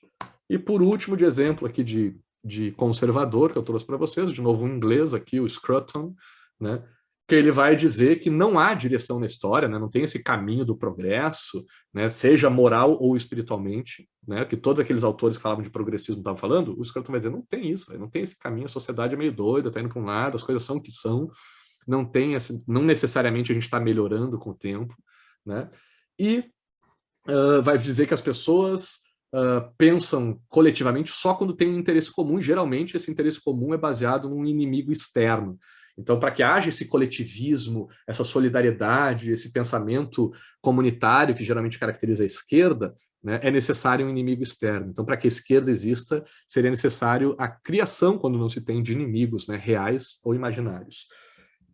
E por último, de exemplo aqui de conservador, que eu trouxe para vocês, de novo um inglês aqui, o Scruton, né? Que ele vai dizer que não há direção na história, né? Não tem esse caminho do progresso, né? Seja moral ou espiritualmente, né? Que todos aqueles autores que falavam de progressismo estavam falando, o Scruton vai dizer, não tem isso, não tem esse caminho, a sociedade é meio doida, está indo para um lado, as coisas são o que são, não necessariamente a gente está melhorando com o tempo, né? E vai dizer que as pessoas pensam coletivamente só quando tem um interesse comum, e geralmente esse interesse comum é baseado num inimigo externo. Então, para que haja esse coletivismo, essa solidariedade, esse pensamento comunitário que geralmente caracteriza a esquerda, né, é necessário um inimigo externo. Então, para que a esquerda exista, seria necessário a criação, quando não se tem, de inimigos, né, reais ou imaginários.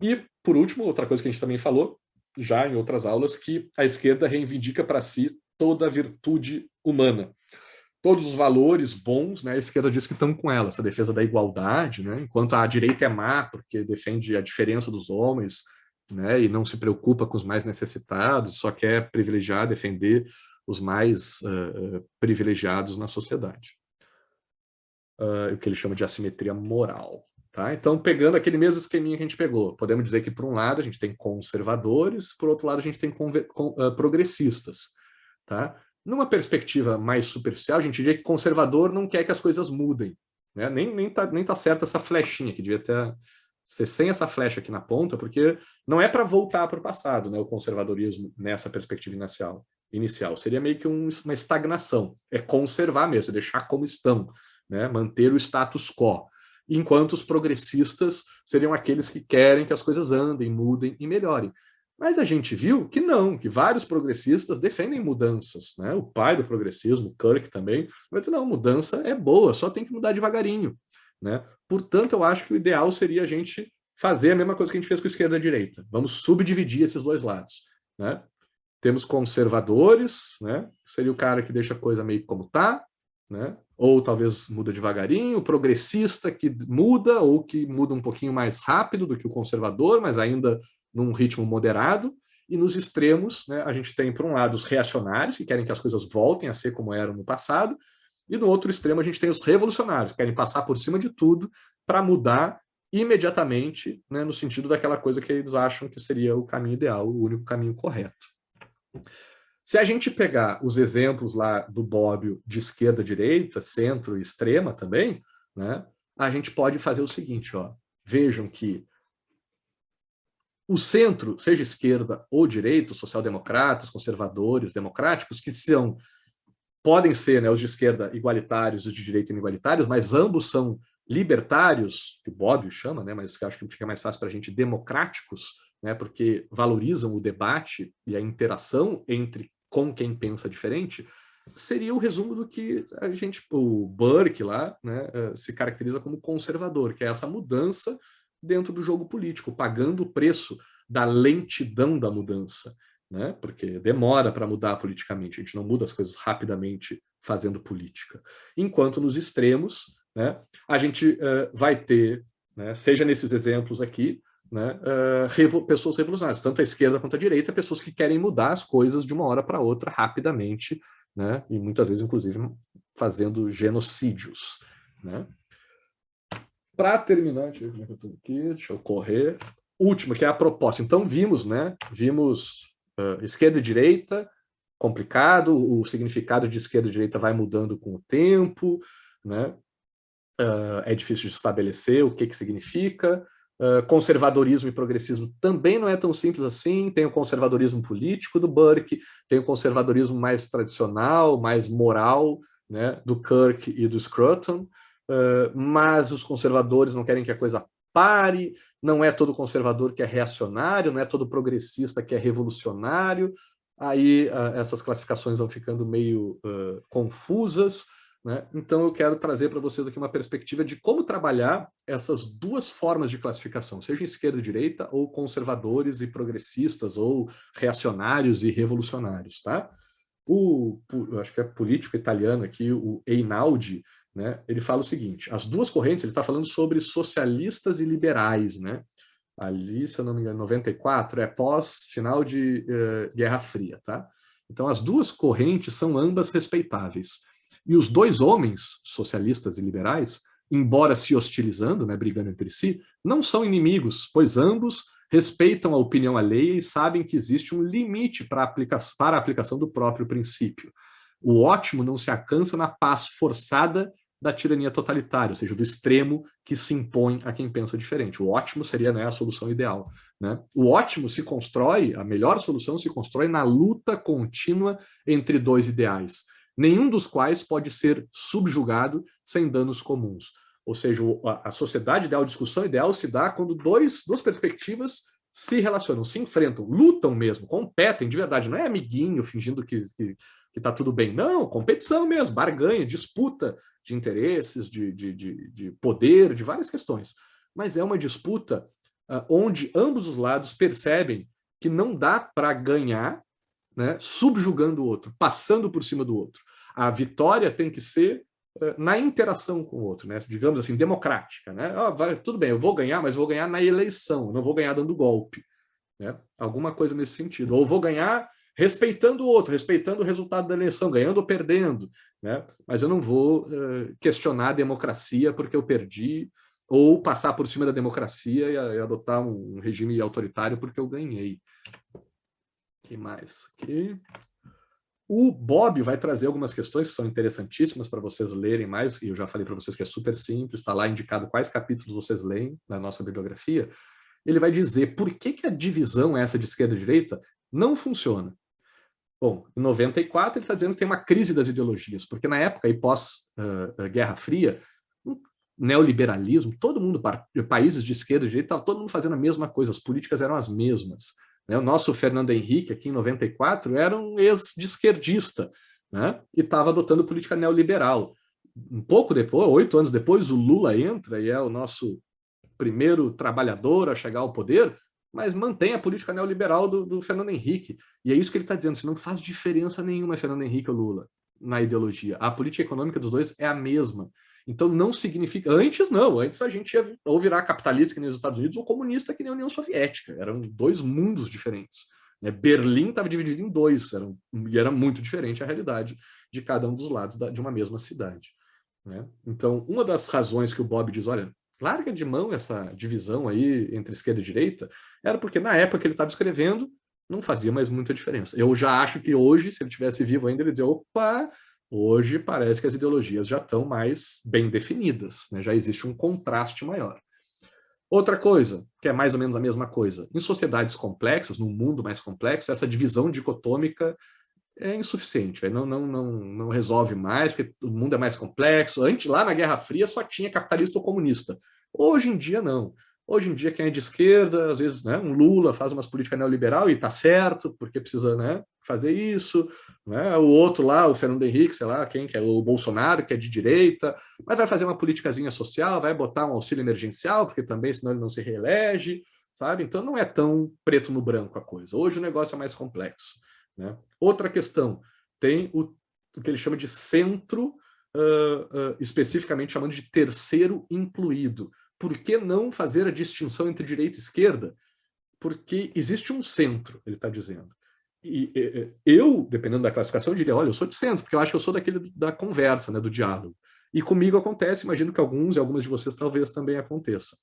E, por último, outra coisa que a gente também falou, já em outras aulas, que a esquerda reivindica para si toda a virtude humana. Todos os valores bons, né, a esquerda diz que estão com ela, essa defesa da igualdade, né, enquanto a direita é má, porque defende a diferença dos homens, né, e não se preocupa com os mais necessitados, só quer privilegiar, defender os mais privilegiados na sociedade. O que ele chama de assimetria moral. Tá? Então, pegando aquele mesmo esqueminha que a gente pegou, podemos dizer que, por um lado, a gente tem conservadores, por outro lado, a gente tem progressistas. Tá? Numa perspectiva mais superficial, a gente diria que conservador não quer que as coisas mudem. Né? Nem tá certa essa flechinha, que devia ser sem essa flecha aqui na ponta, porque não é para voltar para o passado, né, o conservadorismo nessa perspectiva inicial. Seria meio que uma estagnação. É conservar mesmo, é deixar como estão, né? Manter o status quo. Enquanto os progressistas seriam aqueles que querem que as coisas andem, mudem e melhorem. Mas a gente viu que não, que vários progressistas defendem mudanças. Né? O pai do progressismo, Kirk também, vai dizer, não, mudança é boa, só tem que mudar devagarinho. Né? Portanto, eu acho que o ideal seria a gente fazer a mesma coisa que a gente fez com a esquerda e a direita. Vamos subdividir esses dois lados. Né? Temos conservadores, né? Seria o cara que deixa a coisa meio como está, né? Ou talvez muda devagarinho, o progressista que muda, ou que muda um pouquinho mais rápido do que o conservador, mas ainda num ritmo moderado, e nos extremos, né, a gente tem, por um lado, os reacionários, que querem que as coisas voltem a ser como eram no passado, e no outro extremo a gente tem os revolucionários, que querem passar por cima de tudo para mudar imediatamente, né, no sentido daquela coisa que eles acham que seria o caminho ideal, o único caminho correto. Se a gente pegar os exemplos lá do Bobbio de esquerda, direita, centro e extrema também, né, a gente pode fazer o seguinte, ó, vejam que o centro, seja esquerda ou direita, social-democratas, conservadores, democráticos, que podem ser, né, os de esquerda igualitários e os de direita inigualitários, mas ambos são libertários, que o Bobbio chama, né, mas que acho que fica mais fácil para a gente, democráticos, né, porque valorizam o debate e a interação com quem pensa diferente, seria o resumo do que o Burke lá, né, se caracteriza como conservador, que é essa mudança dentro do jogo político, pagando o preço da lentidão da mudança, né, porque demora para mudar politicamente, a gente não muda as coisas rapidamente fazendo política. Enquanto nos extremos, né, a gente vai ter, né, seja nesses exemplos aqui, né, pessoas revolucionárias, tanto a esquerda quanto a direita, pessoas que querem mudar as coisas de uma hora para outra rapidamente, né, e muitas vezes, inclusive, fazendo genocídios. Né. Para terminar, deixa eu ver como é que eu estou aqui, deixa eu correr. Último, que é a proposta. Então, vimos esquerda e direita, complicado, o significado de esquerda e direita vai mudando com o tempo, né? É difícil de estabelecer o que significa. Conservadorismo e progressismo também não é tão simples assim. Tem o conservadorismo político do Burke, tem o conservadorismo mais tradicional, mais moral, né, do Kirk e do Scruton, mas os conservadores não querem que a coisa pare, não é todo conservador que é reacionário, não é todo progressista que é revolucionário. Aí essas classificações vão ficando meio confusas, né? Então eu quero trazer para vocês aqui uma perspectiva de como trabalhar essas duas formas de classificação, seja esquerda e direita, ou conservadores e progressistas, ou reacionários e revolucionários. Tá? Acho que é político italiano aqui, o Einaudi, né? Ele fala o seguinte, as duas correntes, ele está falando sobre socialistas e liberais, né? Ali, se eu não me engano, 94, é pós-final de Guerra Fria. Tá? Então as duas correntes são ambas respeitáveis. E os dois homens, socialistas e liberais, embora se hostilizando, né, brigando entre si, não são inimigos, pois ambos respeitam a opinião alheia e sabem que existe um limite para a aplicação do próprio princípio. O ótimo não se alcança na paz forçada da tirania totalitária, ou seja, do extremo que se impõe a quem pensa diferente. O ótimo seria, né, a solução ideal. Né? O ótimo se constrói, a melhor solução se constrói na luta contínua entre dois ideais, nenhum dos quais pode ser subjugado sem danos comuns. Ou seja, a sociedade ideal, a discussão ideal se dá quando duas perspectivas se relacionam, se enfrentam, lutam mesmo, competem de verdade. Não é amiguinho fingindo que está tudo bem. Não, competição mesmo, barganha, disputa de interesses, de poder, de várias questões. Mas é uma disputa onde ambos os lados percebem que não dá para ganhar, né, subjugando o outro, passando por cima do outro. A vitória tem que ser na interação com o outro, né, digamos assim, democrática. Né? Tudo bem, eu vou ganhar, mas vou ganhar na eleição, não vou ganhar dando golpe. Né? Alguma coisa nesse sentido. Ou vou ganhar respeitando o outro, respeitando o resultado da eleição, ganhando ou perdendo. Né? Mas eu não vou questionar a democracia porque eu perdi, ou passar por cima da democracia e adotar um regime autoritário porque eu ganhei. O que mais aqui? O Bob vai trazer algumas questões que são interessantíssimas para vocês lerem mais, e eu já falei para vocês que é super simples, está lá indicado quais capítulos vocês leem na nossa bibliografia. Ele vai dizer por que a divisão essa de esquerda e direita não funciona. Bom, em 94 ele está dizendo que tem uma crise das ideologias, porque na época, e pós-Guerra Fria, neoliberalismo, todo mundo, países de esquerda e direita, estava todo mundo fazendo a mesma coisa, as políticas eram as mesmas. O nosso Fernando Henrique, aqui em 94, era um ex-esquerdista, né? E estava adotando política neoliberal. Um pouco depois, 8 anos depois, o Lula entra e é o nosso primeiro trabalhador a chegar ao poder, mas mantém a política neoliberal do Fernando Henrique. E é isso que ele está dizendo, não faz diferença nenhuma Fernando Henrique ou Lula na ideologia. A política econômica dos dois é a mesma. Então não significa... Antes não, antes a gente ia ou virar capitalista que nem os Estados Unidos ou comunista que nem a União Soviética. Eram dois mundos diferentes. Berlim estava dividido em dois, e era muito diferente a realidade de cada um dos lados de uma mesma cidade. Né? Então, uma das razões que o Bob diz, olha, larga de mão essa divisão aí entre esquerda e direita, era porque na época que ele estava escrevendo, não fazia mais muita diferença. Eu já acho que hoje, se ele tivesse vivo ainda, ele dizia, opa, hoje parece que as ideologias já estão mais bem definidas, né? Já existe um contraste maior. Outra coisa, que é mais ou menos a mesma coisa, em sociedades complexas, num mundo mais complexo, essa divisão dicotômica é insuficiente, não resolve mais, porque o mundo é mais complexo. Antes, lá na Guerra Fria, só tinha capitalista ou comunista. Hoje em dia, não. Hoje em dia, quem é de esquerda, às vezes, né, um Lula faz umas políticas neoliberal e está certo, porque precisa, né, fazer isso. Né? O outro lá, o Fernando Henrique, sei lá, quem que é o Bolsonaro, que é de direita, mas vai fazer uma politicazinha social, vai botar um auxílio emergencial, porque também, senão ele não se reelege, sabe? Então, não é tão preto no branco a coisa. Hoje o negócio é mais complexo. Né? Outra questão, tem o que ele chama de centro, especificamente chamando de terceiro incluído. Por que não fazer a distinção entre direita e esquerda? Porque existe um centro, ele está dizendo. E eu, dependendo da classificação, diria, olha, eu sou de centro, porque eu acho que eu sou daquele da conversa, né, do diálogo. E comigo acontece, imagino que alguns e algumas de vocês talvez também aconteça.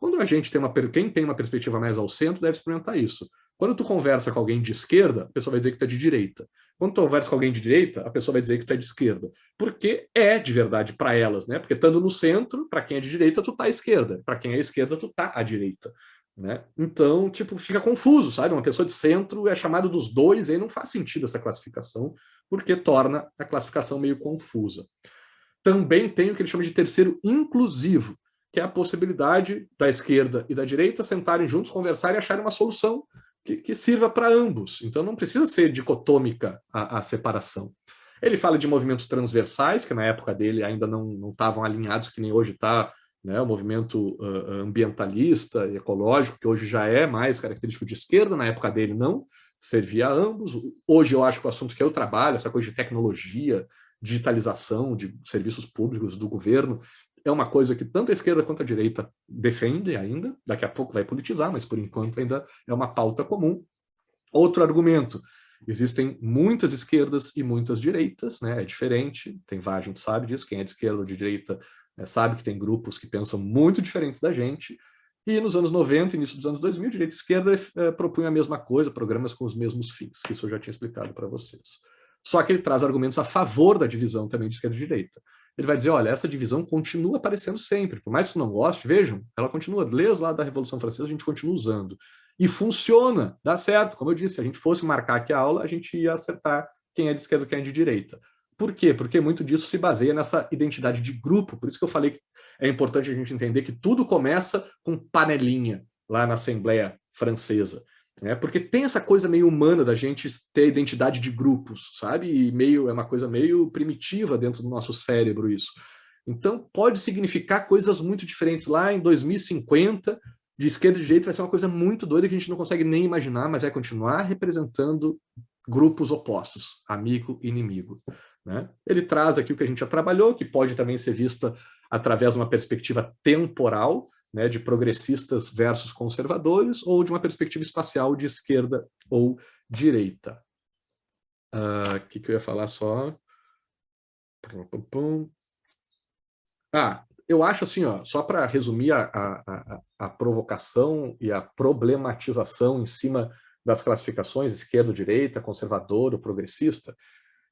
Quando a gente tem quem tem uma perspectiva mais ao centro deve experimentar isso. Quando tu conversa com alguém de esquerda, a pessoa vai dizer que tu é de direita. Quando tu conversa com alguém de direita, a pessoa vai dizer que tu é de esquerda. Porque é de verdade para elas, né? Porque estando no centro, para quem é de direita, tu tá à esquerda. Para quem é à esquerda, tu tá à direita. Né? Então, tipo, fica confuso, sabe? Uma pessoa de centro é chamada dos dois, e aí não faz sentido essa classificação, porque torna a classificação meio confusa. Também tem o que ele chama de terceiro inclusivo, que é a possibilidade da esquerda e da direita sentarem juntos, conversarem e acharem uma solução que sirva para ambos. Então não precisa ser dicotômica a separação. Ele fala de movimentos transversais, que na época dele ainda não estavam alinhados, que nem hoje está, né, o movimento ambientalista e ecológico, que hoje já é mais característico de esquerda, na época dele não, servia a ambos. Hoje eu acho que o assunto que eu trabalho, essa coisa de tecnologia, digitalização de serviços públicos do governo, é uma coisa que tanto a esquerda quanto a direita defende ainda, daqui a pouco vai politizar, mas por enquanto ainda é uma pauta comum. Outro argumento, existem muitas esquerdas e muitas direitas, né? É diferente, a gente sabe disso, quem é de esquerda ou de direita sabe que tem grupos que pensam muito diferentes da gente, e nos anos 90, início dos anos 2000, direita e esquerda propunham a mesma coisa, programas com os mesmos fins, que isso eu já tinha explicado para vocês. Só que ele traz argumentos a favor da divisão também de esquerda e direita. Ele vai dizer, olha, essa divisão continua aparecendo sempre, por mais que não goste, vejam, ela continua, desde lá da Revolução Francesa, a gente continua usando. E funciona, dá certo, como eu disse, se a gente fosse marcar aqui a aula, a gente ia acertar quem é de esquerda e quem é de direita. Por quê? Porque muito disso se baseia nessa identidade de grupo, por isso que eu falei que é importante a gente entender que tudo começa com panelinha, lá na Assembleia Francesa. Porque tem essa coisa meio humana da gente ter identidade de grupos, sabe? E é uma coisa meio primitiva dentro do nosso cérebro isso. Então, pode significar coisas muito diferentes. Lá em 2050, de esquerda e de direita vai ser uma coisa muito doida que a gente não consegue nem imaginar, mas vai continuar representando grupos opostos, amigo e inimigo. Né? Ele traz aqui o que a gente já trabalhou, que pode também ser vista através de uma perspectiva temporal, né, de progressistas versus conservadores, ou de uma perspectiva espacial de esquerda ou direita. Que eu ia falar só? Eu acho assim, ó, só para resumir a provocação e a problematização em cima das classificações esquerda, direita, conservador ou progressista,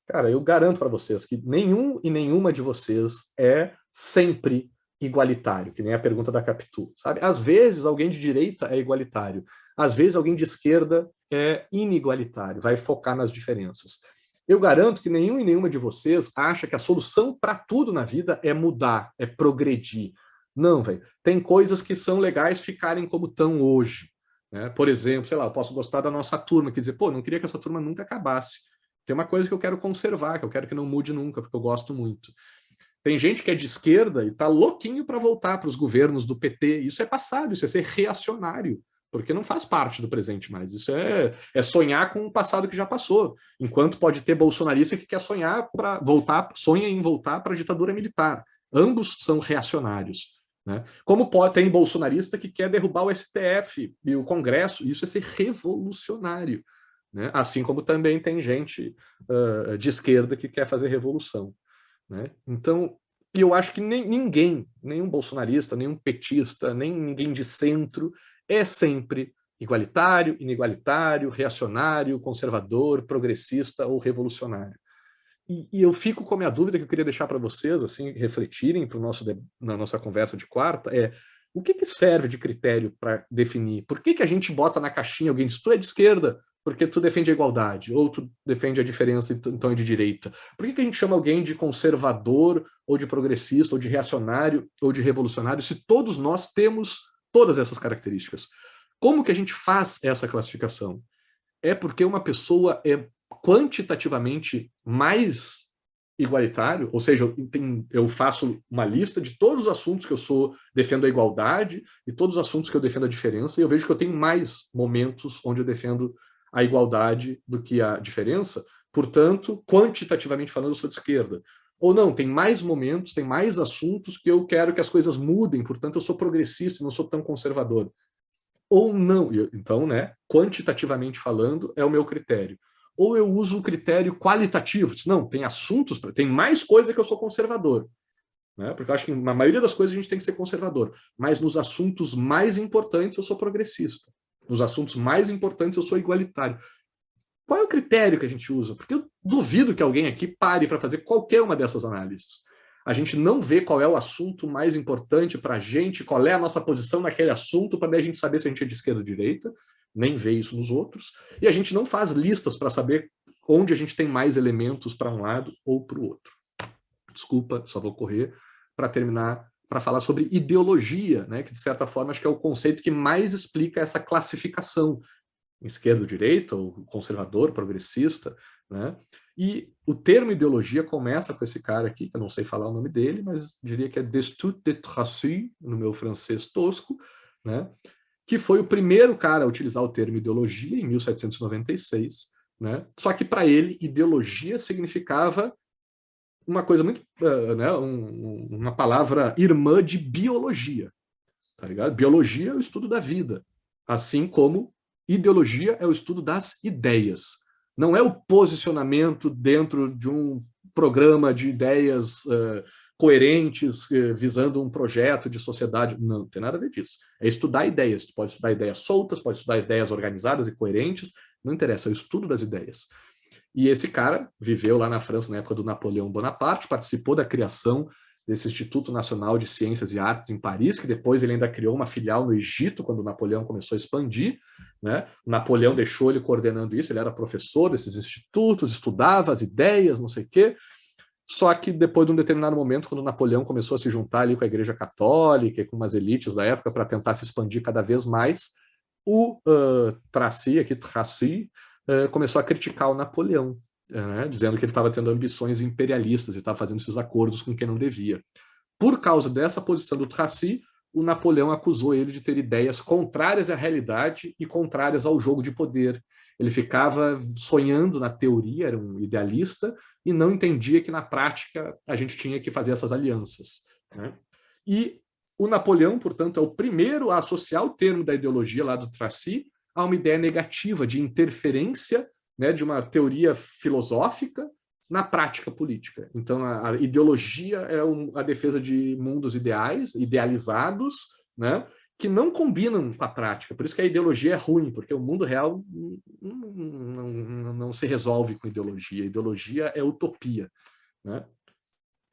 cara, eu garanto para vocês que nenhum e nenhuma de vocês é sempre igualitário, que nem a pergunta da Capitu, sabe? Às vezes alguém de direita é igualitário, às vezes alguém de esquerda é inigualitário, vai focar nas diferenças. Eu garanto que nenhum e nenhuma de vocês acha que a solução para tudo na vida é mudar, é progredir. Não, velho. Tem coisas que são legais ficarem como estão hoje. Né? Por exemplo, sei lá, eu posso gostar da nossa turma, quer dizer, pô, não queria que essa turma nunca acabasse. Tem uma coisa que eu quero conservar, que eu quero que não mude nunca, porque eu gosto muito. Tem gente que é de esquerda e tá louquinho para voltar para os governos do PT. Isso é passado, isso é ser reacionário, porque não faz parte do presente mais. Isso é sonhar com um passado que já passou. Enquanto pode ter bolsonarista que quer sonhar para voltar, sonha em voltar para a ditadura militar. Ambos são reacionários. Né? Como tem bolsonarista que quer derrubar o STF e o Congresso, isso é ser revolucionário. Né? Assim como também tem gente de esquerda que quer fazer revolução. Né? Então, eu acho que nenhum bolsonarista, nenhum petista, nem ninguém de centro é sempre igualitário, inigualitário, reacionário, conservador, progressista ou revolucionário. E eu fico com a minha dúvida que eu queria deixar para vocês, assim, refletirem na nossa conversa de quarta, o que serve de critério para definir? Por que a gente bota na caixinha alguém diz, tu é de esquerda porque tu defende a igualdade, ou tu defende a diferença, então é de direita? Por que a gente chama alguém de conservador, ou de progressista, ou de reacionário, ou de revolucionário, se todos nós temos todas essas características? Como que a gente faz essa classificação? É porque uma pessoa é quantitativamente mais igualitário, ou seja, eu faço uma lista de todos os assuntos que eu defendo a igualdade e todos os assuntos que eu defendo a diferença, e eu vejo que eu tenho mais momentos onde eu defendo a igualdade do que a diferença, portanto, quantitativamente falando, eu sou de esquerda. Ou não, tem mais momentos, tem mais assuntos que eu quero que as coisas mudem, portanto, eu sou progressista e não sou tão conservador. Ou não, então, né, quantitativamente falando, é o meu critério. Ou eu uso um critério qualitativo, não, tem assuntos, tem mais coisa que eu sou conservador, né? Porque eu acho que na maioria das coisas a gente tem que ser conservador, mas nos assuntos mais importantes eu sou progressista, nos assuntos mais importantes eu sou igualitário. Qual é o critério que a gente usa? Porque eu duvido que alguém aqui pare para fazer qualquer uma dessas análises. A gente não vê qual é o assunto mais importante para a gente, qual é a nossa posição naquele assunto, para a gente saber se a gente é de esquerda ou de direita, nem vê isso nos outros, e a gente não faz listas para saber onde a gente tem mais elementos para um lado ou para o outro. Desculpa, só vou correr para terminar, para falar sobre ideologia, né, que de certa forma acho que é o conceito que mais explica essa classificação, esquerda ou direita, ou conservador, progressista, né? E o termo ideologia começa com esse cara aqui, que eu não sei falar o nome dele, mas diria que é Destutt de Tracy, no meu francês tosco, né? Que foi o primeiro cara a utilizar o termo ideologia em 1796, né? Só que para ele, ideologia significava uma coisa muito, né? Uma palavra irmã de biologia, tá ligado? Biologia é o estudo da vida, assim como ideologia é o estudo das ideias. Não é o posicionamento dentro de um programa de ideias coerentes, visando um projeto de sociedade. Não tem nada a ver disso. É estudar ideias. Tu pode estudar ideias soltas, pode estudar ideias organizadas e coerentes, não interessa, é o estudo das ideias. E esse cara viveu lá na França na época do Napoleão Bonaparte, participou da criação desse Instituto Nacional de Ciências e Artes em Paris, que depois ele ainda criou uma filial no Egito, quando o Napoleão começou a expandir, né? O Napoleão deixou ele coordenando isso, ele era professor desses institutos, estudava as ideias, não sei o quê. Só que depois de um determinado momento, quando Napoleão começou a se juntar ali com a Igreja Católica e com umas elites da época para tentar se expandir cada vez mais, o Tracy começou a criticar o Napoleão, dizendo que ele estava tendo ambições imperialistas e estava fazendo esses acordos com quem não devia. Por causa dessa posição do Tracy, o Napoleão acusou ele de ter ideias contrárias à realidade e contrárias ao jogo de poder. Ele ficava sonhando na teoria, era um idealista, e não entendia que na prática a gente tinha que fazer essas alianças, né? E o Napoleão, portanto, é o primeiro a associar o termo da ideologia lá do Tracy a uma ideia negativa de interferência, né, de uma teoria filosófica na prática política. Então, a ideologia é a defesa de mundos idealizados, né, que não combinam com a prática. Por isso que a ideologia é ruim, porque o mundo real não se resolve com ideologia. A ideologia é utopia, né?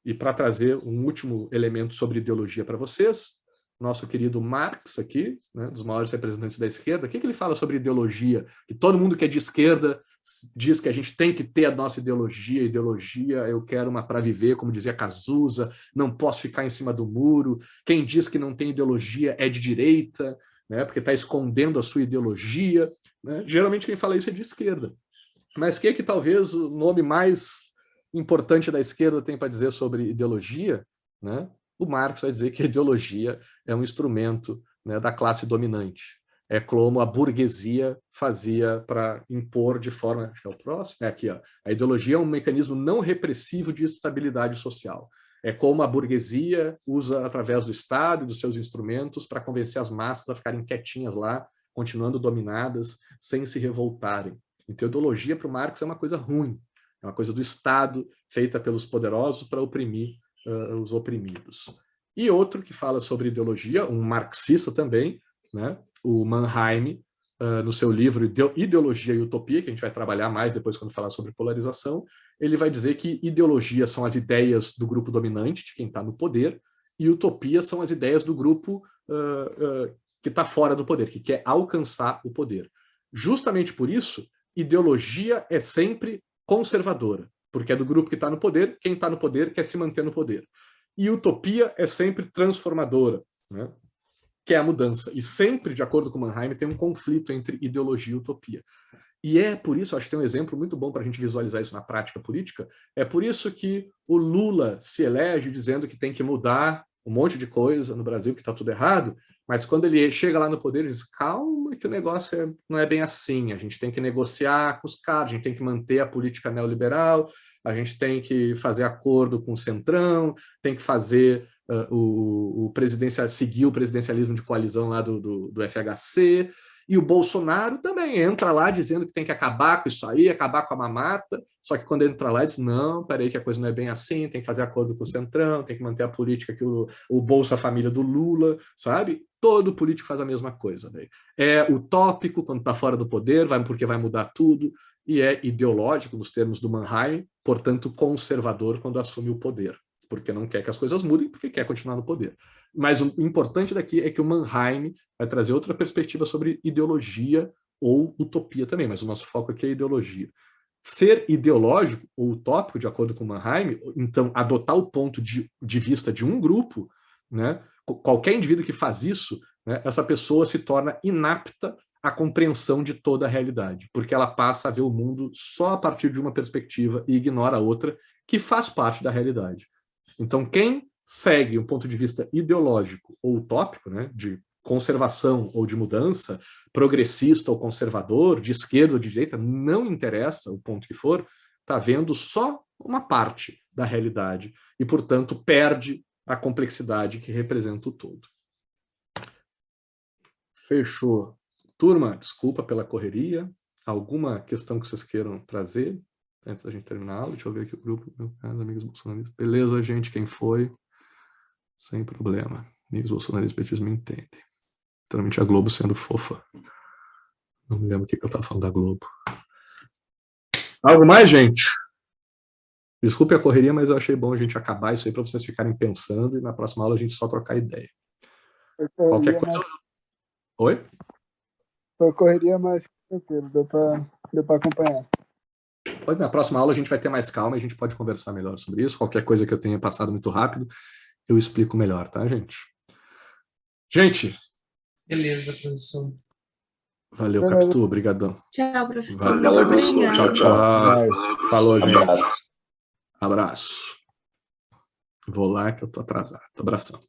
E para trazer um último elemento sobre ideologia para vocês, nosso querido Marx aqui, né, dos maiores representantes da esquerda, o que ele fala sobre ideologia? Que todo mundo que é de esquerda diz que a gente tem que ter a nossa ideologia, eu quero uma para viver, como dizia Cazuza, não posso ficar em cima do muro, quem diz que não tem ideologia é de direita, né, porque está escondendo a sua ideologia, né? Geralmente quem fala isso é de esquerda. Mas o que talvez o nome mais importante da esquerda tem para dizer sobre ideologia, né? O Marx vai dizer que a ideologia é um instrumento, né, da classe dominante. É como a burguesia fazia para impor de forma... Acho que é o próximo. É aqui, ó. A ideologia é um mecanismo não repressivo de estabilidade social. É como a burguesia usa, através do Estado e dos seus instrumentos, para convencer as massas a ficarem quietinhas lá, continuando dominadas, sem se revoltarem. Então, a ideologia para o Marx é uma coisa ruim. É uma coisa do Estado, feita pelos poderosos para oprimir os oprimidos. E outro que fala sobre ideologia, um marxista também, né, o Mannheim, no seu livro Ideologia e Utopia, que a gente vai trabalhar mais depois quando falar sobre polarização, ele vai dizer que ideologia são as ideias do grupo dominante, de quem está no poder, e utopia são as ideias do grupo que está fora do poder, que quer alcançar o poder. Justamente por isso, ideologia é sempre conservadora, porque é do grupo que está no poder, quem está no poder quer se manter no poder. E utopia é sempre transformadora, né? Que é a mudança. E sempre, de acordo com Mannheim, tem um conflito entre ideologia e utopia. E é por isso, acho que tem um exemplo muito bom para a gente visualizar isso na prática política, é por isso que o Lula se elege dizendo que tem que mudar um monte de coisa no Brasil, que está tudo errado, mas quando ele chega lá no poder, ele diz, calma, que o negócio não é bem assim, a gente tem que negociar com os caras, a gente tem que manter a política neoliberal, a gente tem que fazer acordo com o Centrão, tem que fazer seguir o presidencialismo de coalizão lá do FHC, e o Bolsonaro também entra lá dizendo que tem que acabar com isso aí, acabar com a mamata, só que quando ele entra lá ele diz, não, peraí que a coisa não é bem assim, tem que fazer acordo com o Centrão, tem que manter a política que o Bolsa Família do Lula, sabe? Todo político faz a mesma coisa. Daí. É utópico quando está fora do poder, porque vai mudar tudo, e é ideológico nos termos do Mannheim, portanto conservador quando assume o poder, porque não quer que as coisas mudem, porque quer continuar no poder. Mas o importante daqui é que o Mannheim vai trazer outra perspectiva sobre ideologia ou utopia também, mas o nosso foco aqui é ideologia. Ser ideológico ou utópico, de acordo com Mannheim, então adotar o ponto de vista de um grupo, né? Qualquer indivíduo que faz isso, né, essa pessoa se torna inapta à compreensão de toda a realidade, porque ela passa a ver o mundo só a partir de uma perspectiva e ignora a outra, que faz parte da realidade. Então, quem segue um ponto de vista ideológico ou utópico, né, de conservação ou de mudança, progressista ou conservador, de esquerda ou de direita, não interessa o ponto que for, está vendo só uma parte da realidade e, portanto, perde a complexidade que representa o todo. Fechou. Turma, desculpa pela correria. Alguma questão que vocês queiram trazer antes da gente terminar a aula? Deixa eu ver aqui o grupo, meus amigos bolsonaristas. Beleza, gente, quem foi? Sem problema. Amigos bolsonaristas, petistas me entendem. Literalmente a Globo sendo fofa. Não me lembro o que eu estava falando da Globo. Algo mais, gente? Desculpe a correria, mas eu achei bom a gente acabar isso aí para vocês ficarem pensando e na próxima aula a gente só trocar ideia. Qualquer coisa... Oi? Foi correria, mas tranquilo, deu para acompanhar. Na próxima aula a gente vai ter mais calma e a gente pode conversar melhor sobre isso. Qualquer coisa que eu tenha passado muito rápido, eu explico melhor, tá, gente? Gente! Beleza, professor. Valeu, Capitu, obrigadão. Tchau, professor. Valeu, Muito obrigada. Tchau, tchau. Falou, gente. Abraço. Vou lá que eu tô atrasado. Abração.